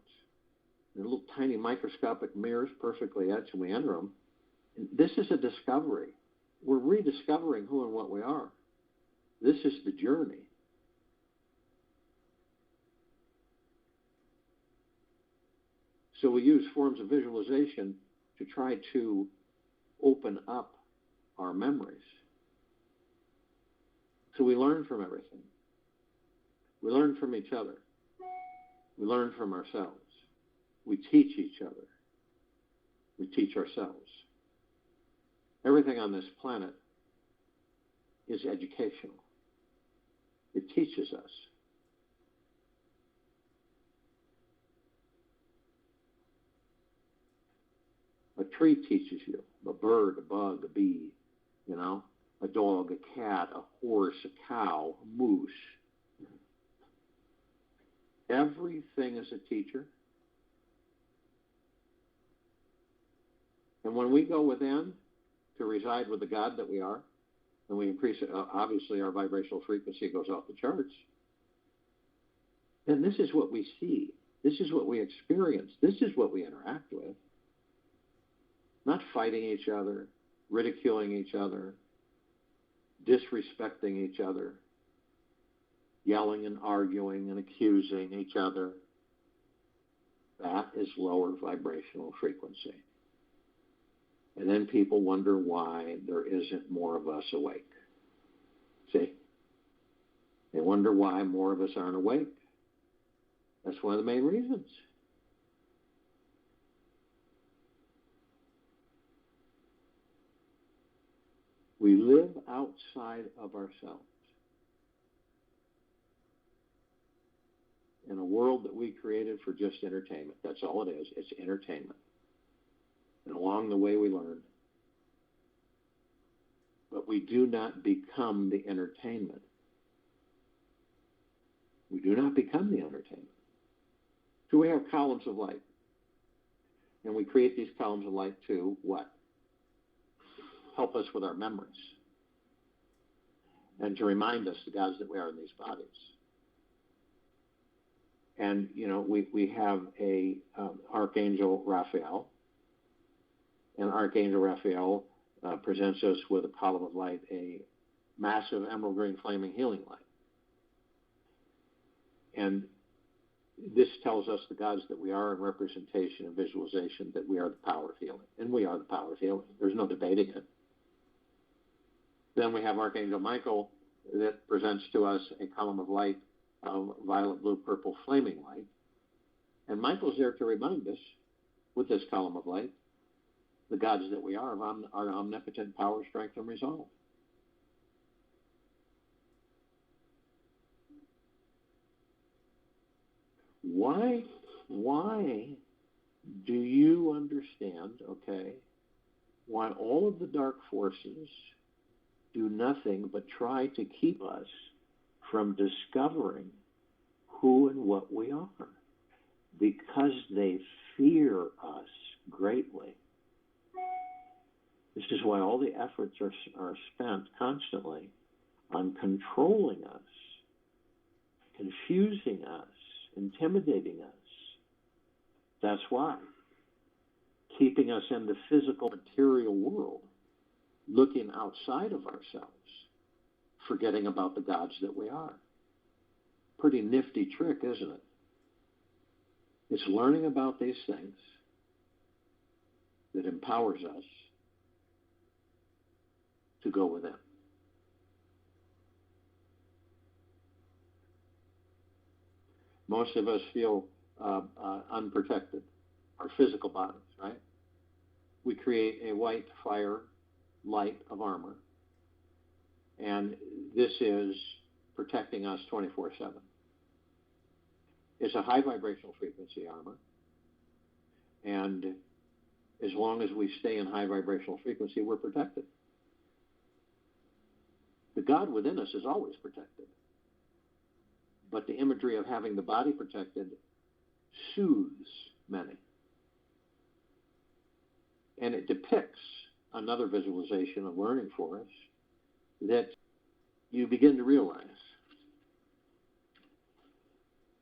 They're little tiny microscopic mirrors perfectly etched, and we enter them. And this is a discovery. We're rediscovering who and what we are. This is the journey. So we use forms of visualization to try to open up our memories. So we learn from everything. We learn from each other. We learn from ourselves. We teach each other. We teach ourselves. Everything on this planet is educational. It teaches us. A tree teaches you, a bird, a bug, a bee, a dog, a cat, a horse, a cow, a moose. Everything is a teacher. And when we go within to reside with the God that we are, and we increase it, obviously our vibrational frequency goes off the charts, then this is what we see. This is what we experience. This is what we interact with. Not fighting each other, ridiculing each other, disrespecting each other, yelling and arguing and accusing each other. That is lower vibrational frequency. And then people wonder why there isn't more of us awake. See? They wonder why more of us aren't awake. That's one of the main reasons. We live outside of ourselves in a world that we created for just entertainment. That's all it is. It's entertainment. And along the way we learn. but we do not become the entertainment. We do not become the entertainment. So we have columns of light. And we create these columns of light to what? Help us with our memories. And to remind us, the gods that we are in these bodies. And, we have a Archangel Raphael. And Archangel Raphael presents us with a column of light, a massive emerald green flaming healing light. And this tells us the gods that we are in representation and visualization, that we are the power of healing. And we are the power of healing. There's no debating it. Then we have Archangel Michael that presents to us a column of light of violet, blue, purple, flaming light. And Michael's there to remind us, with this column of light, the gods that we are, of our omnipotent power, strength, and resolve. Why do you understand, why all of the dark forces do nothing but try to keep us from discovering who and what we are? Because they fear us greatly. This is why all the efforts are spent constantly on controlling us, confusing us, intimidating us. That's why. Keeping us in the physical, material world, looking outside of ourselves, forgetting about the gods that we are. Pretty nifty trick, isn't it? It's learning about these things that empowers us to go within. Most of us feel unprotected, our physical bodies, right? We create a white fire light of armor, and this is protecting us 24/7. It's a high vibrational frequency armor, and as long as we stay in high vibrational frequency, we're protected. The God within us is always protected. But the imagery of having the body protected soothes many. And it depicts another visualization of learning for us that you begin to realize.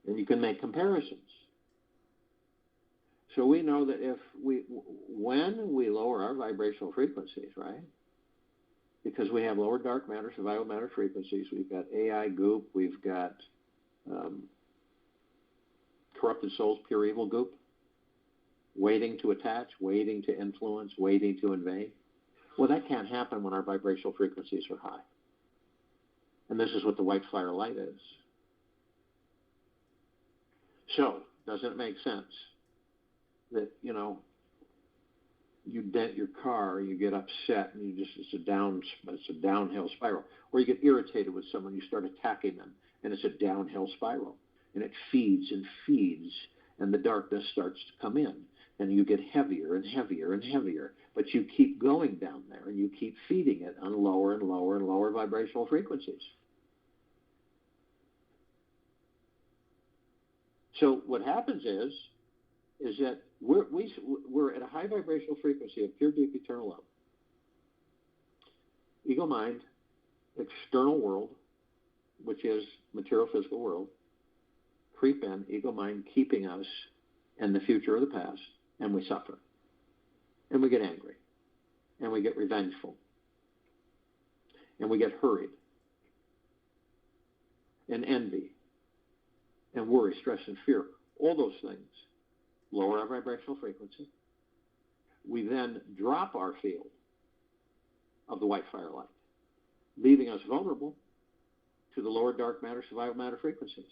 And you can make comparisons. So we know that when we lower our vibrational frequencies, right? Because we have lower dark matter, survival matter frequencies, we've got AI goop, we've got corrupted souls, pure evil goop, waiting to attach, waiting to influence, waiting to invade. Well, that can't happen when our vibrational frequencies are high. And this is what the white fire light is. So, doesn't it make sense that, you dent your car, you get upset, and it's a downhill spiral. Or you get irritated with someone, you start attacking them, and it's a downhill spiral. And it feeds and feeds, and the darkness starts to come in. And you get heavier and heavier and heavier. But you keep going down there, and you keep feeding it on lower and lower and lower vibrational frequencies. So what happens is that we're at a high vibrational frequency of pure, deep, eternal love. Ego mind, external world, which is material, physical world, creep in, ego mind keeping us in the future or the past, and we suffer. And we get angry. And we get revengeful. And we get hurried. And envy. And worry, stress, and fear. All those things lower our vibrational frequency. We then drop our field of the white fire light, leaving us vulnerable to the lower dark matter, survival matter frequencies.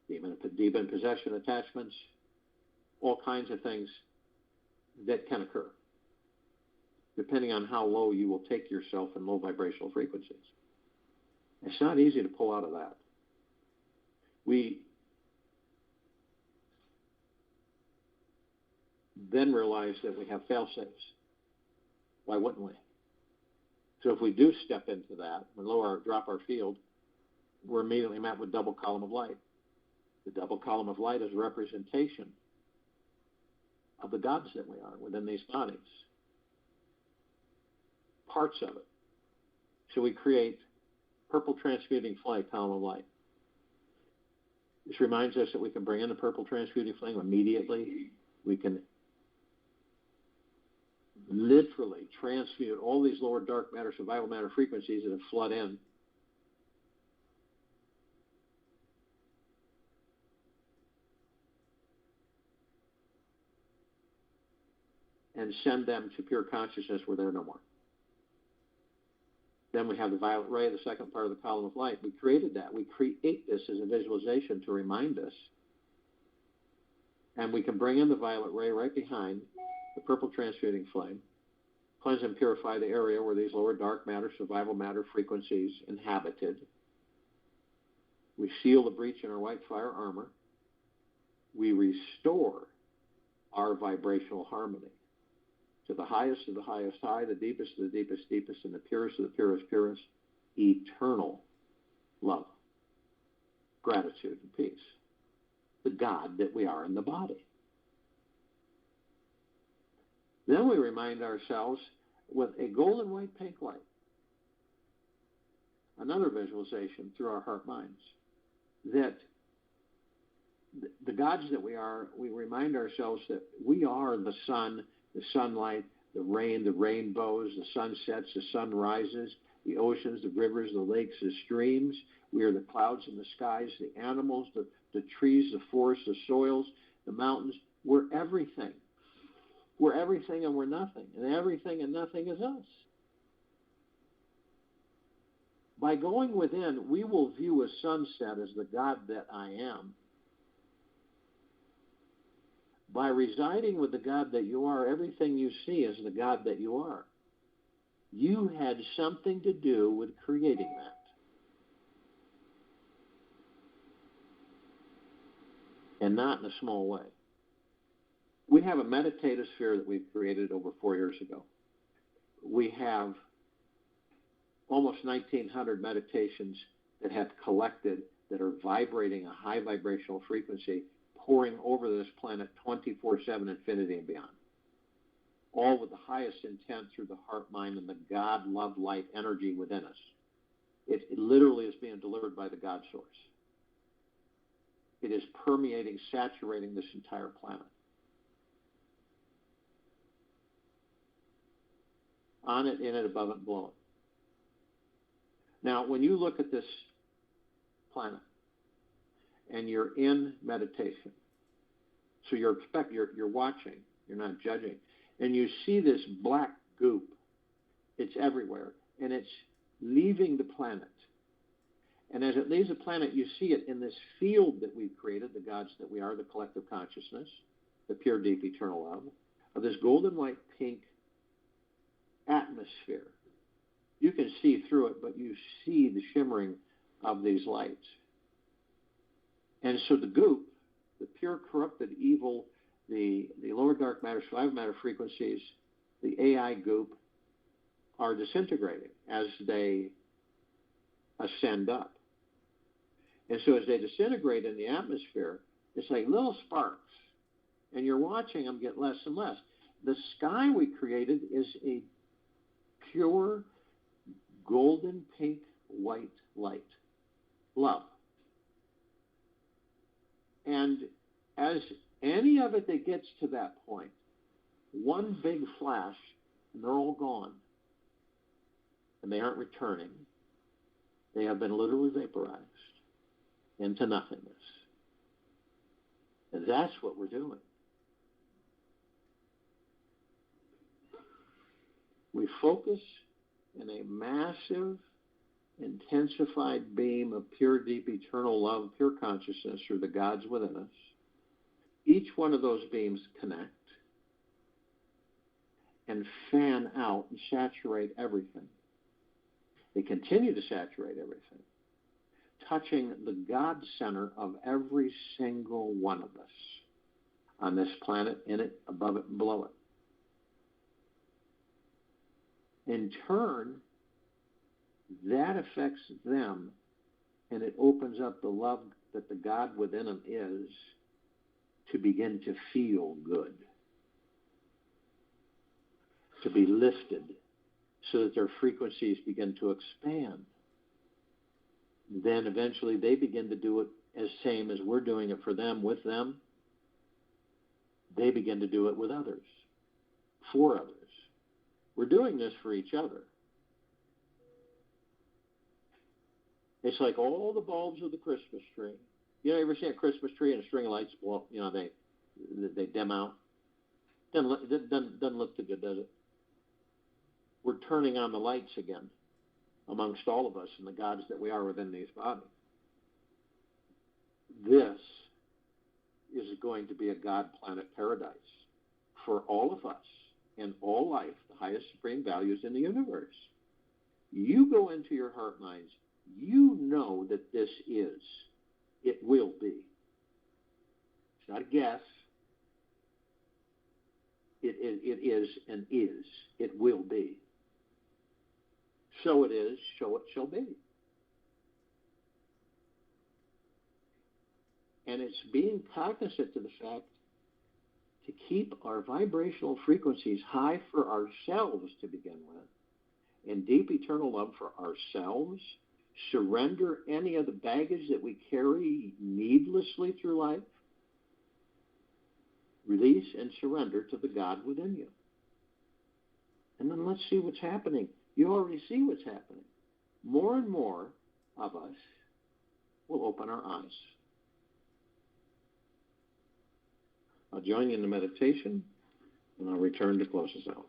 Demon possession, attachments, all kinds of things that can occur, depending on how low you will take yourself in low vibrational frequencies. It's not easy to pull out of that. We then realize that we have fail-safes. Why wouldn't we? So if we do step into that, we drop our field, we're immediately met with double column of light. The double column of light is a representation of the gods that we are within these bodies. Parts of it. So we create purple transmuting flame, column of light. This reminds us that we can bring in the purple transmuting flame immediately. We can literally transmute all these lower dark matter, survival matter frequencies that have flood in. And send them to pure consciousness where they're no more. Then we have the violet ray, the second part of the column of light. We created that. We create this as a visualization to remind us. And we can bring in the violet ray right behind the purple transmuting flame, cleanse and purify the area where these lower dark matter, survival matter frequencies inhabited. We seal the breach in our white fire armor. We restore our vibrational harmony to the highest of the highest high, the deepest of the deepest deepest, and the purest of the purest purest, eternal love, gratitude, and peace. The God that we are in the body. Then we remind ourselves with a golden white pink light, another visualization through our heart minds, that the gods that we are, we remind ourselves that we are the sun, the sunlight, the rain, the rainbows, the sunsets, the sunrises, the oceans, the rivers, the lakes, the streams. We are the clouds in the skies, the animals, the trees, the forests, the soils, the mountains. We're everything. We're everything and we're nothing. And everything and nothing is us. By going within, we will view a sunset as the God that I am. By residing with the God that you are, everything you see is the God that you are. You had something to do with creating that. And not in a small way. We have a meditative sphere that we've created over 4 years ago. We have almost 1,900 meditations that have collected that are vibrating a high vibrational frequency, pouring over this planet 24/7, infinity and beyond. All with the highest intent through the heart, mind, and the God, love, light energy within us. It literally is being delivered by the God source. It is permeating, saturating this entire planet. On it, in it, above it, and below it. Now, when you look at this planet and you're in meditation, so you're watching, you're not judging, and you see this black goop, it's everywhere, and it's leaving the planet. And as it leaves the planet, you see it in this field that we've created, the gods that we are, the collective consciousness, the pure, deep, eternal love, of this golden, white, pink atmosphere. You can see through it, but you see the shimmering of these lights. And so the goop, the pure, corrupted, evil, the lower dark matter, survival matter frequencies, the AI goop, are disintegrating as they ascend up. And so as they disintegrate in the atmosphere, it's like little sparks. And you're watching them get less and less. The sky we created is a pure, golden, pink, white light. Love. And as any of it that gets to that point, one big flash, and they're all gone. And they aren't returning. They have been literally vaporized into nothingness. And that's what we're doing. We focus in a massive, intensified beam of pure, deep, eternal love, pure consciousness through the gods within us. Each one of those beams connect and fan out and saturate everything. They continue to saturate everything, touching the God center of every single one of us on this planet, in it, above it, and below it. In turn, that affects them, and it opens up the love that the God within them is to begin to feel good, to be lifted, so that their frequencies begin to expand. Then eventually they begin to do it as same as we're doing it for them, with them. They begin to do it with others, for others. We're doing this for each other. It's like all the bulbs of the Christmas tree. You ever see a Christmas tree and a string of lights blow? They dim out. Doesn't look too good, does it? We're turning on the lights again amongst all of us and the gods that we are within these bodies. This is going to be a God-planet paradise for all of us and all life, the highest supreme values in the universe. You go into your heart minds, you know that this is, it will be. It's not a guess. It is and is. It will be. So it is, so it shall be. And it's being cognizant of the fact to keep our vibrational frequencies high for ourselves to begin with, and deep eternal love for ourselves, surrender any of the baggage that we carry needlessly through life, release and surrender to the God within you. And then let's see what's happening. You already see what's happening. More and more of us will open our eyes. I'll join you in the meditation, and I'll return to close us out.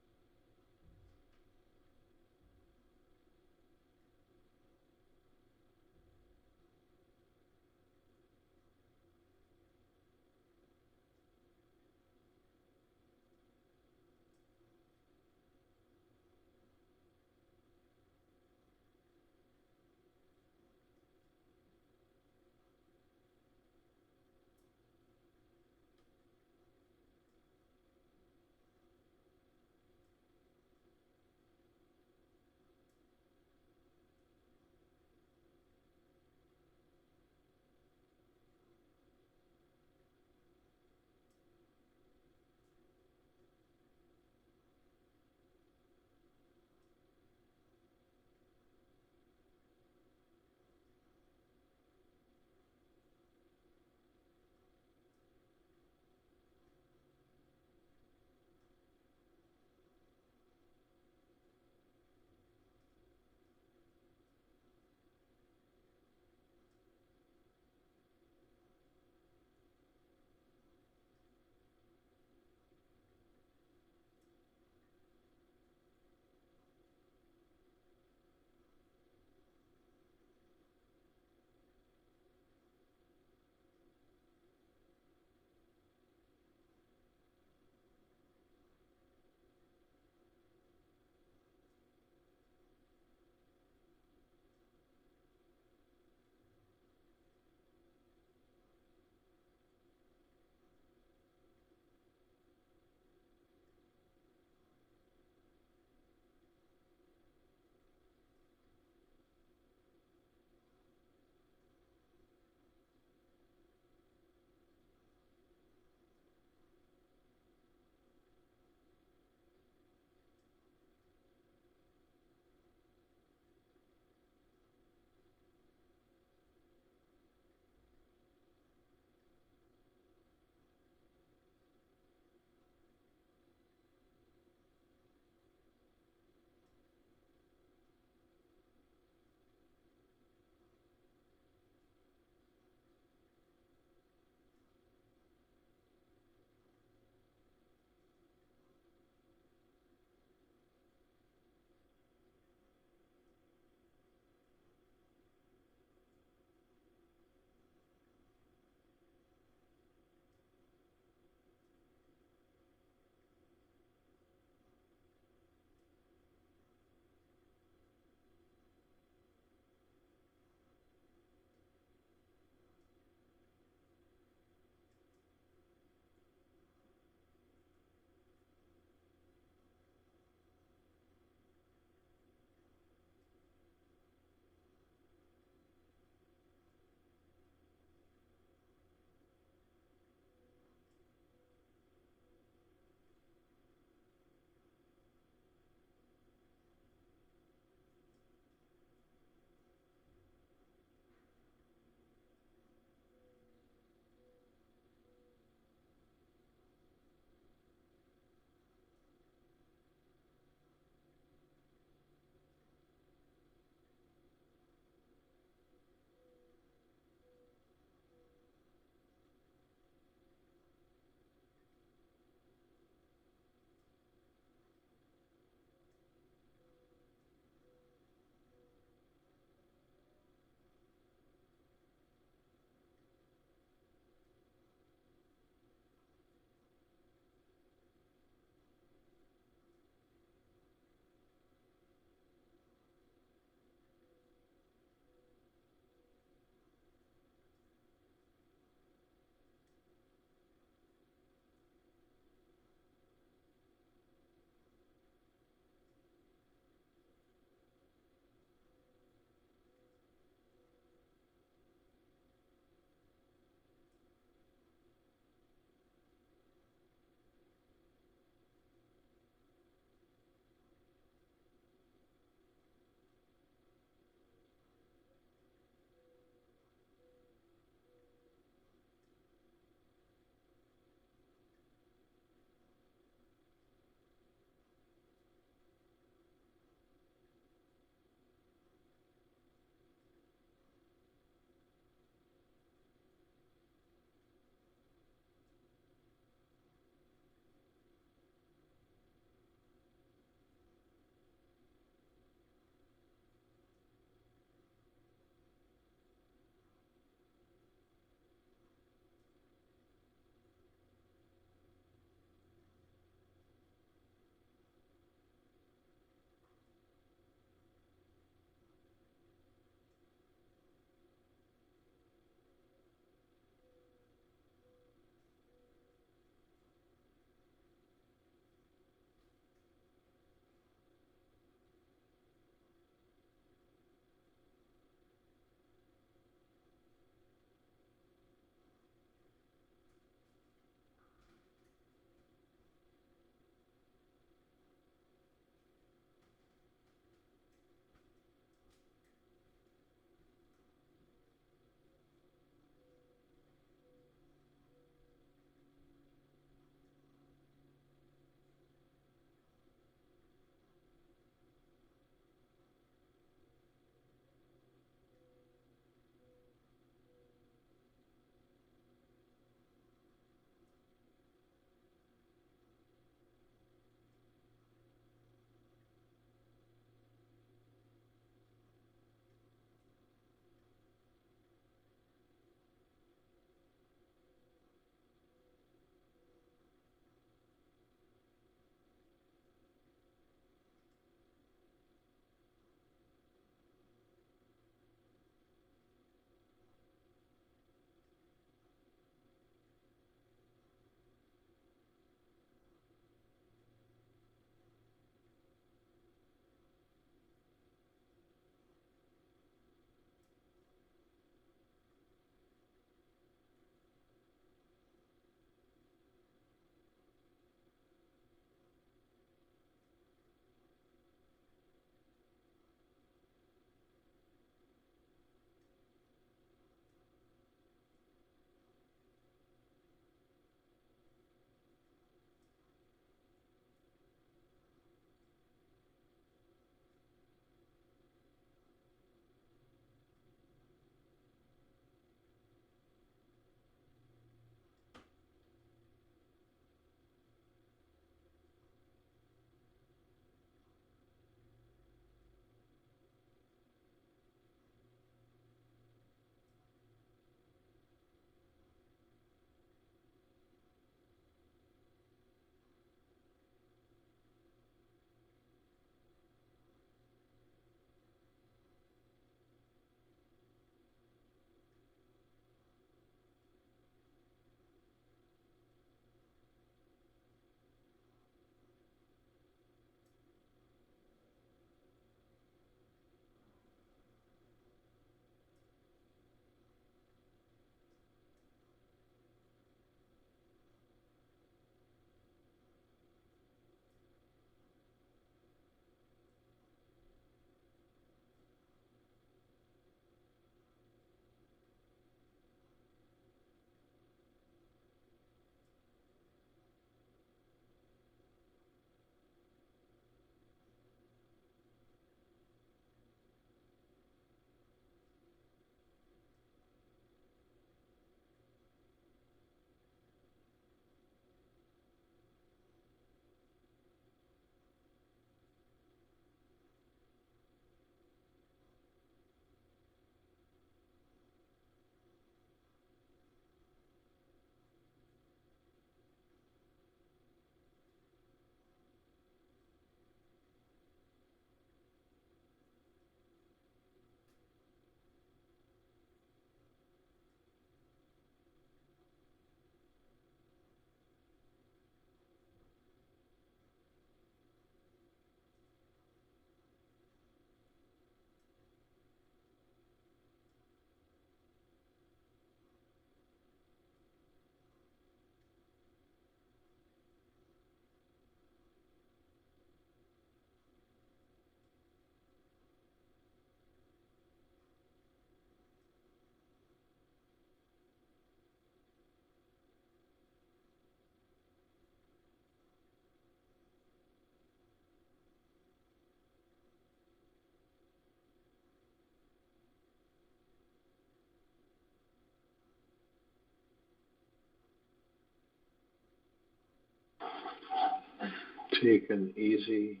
Take an easy,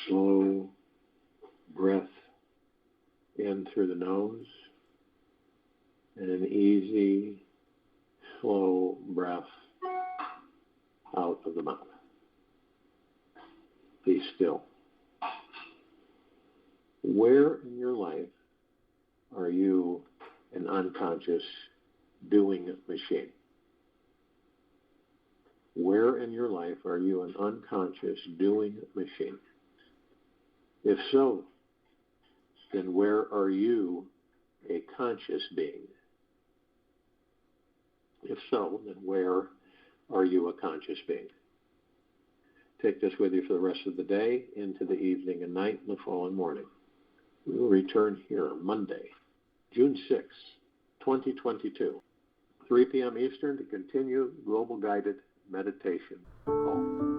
slow breath in through the nose and an easy, slow breath out of the mouth. Be still. Where in your life are you an unconscious doing machine? Where in your life are you an unconscious doing machine? If so, then where are you a conscious being? If so, then where are you a conscious being? Take this with you for the rest of the day, into the evening and night, and the following morning. We will return here Monday, June 6, 2022, 3 p.m. Eastern to continue Global Guided Meditation Call.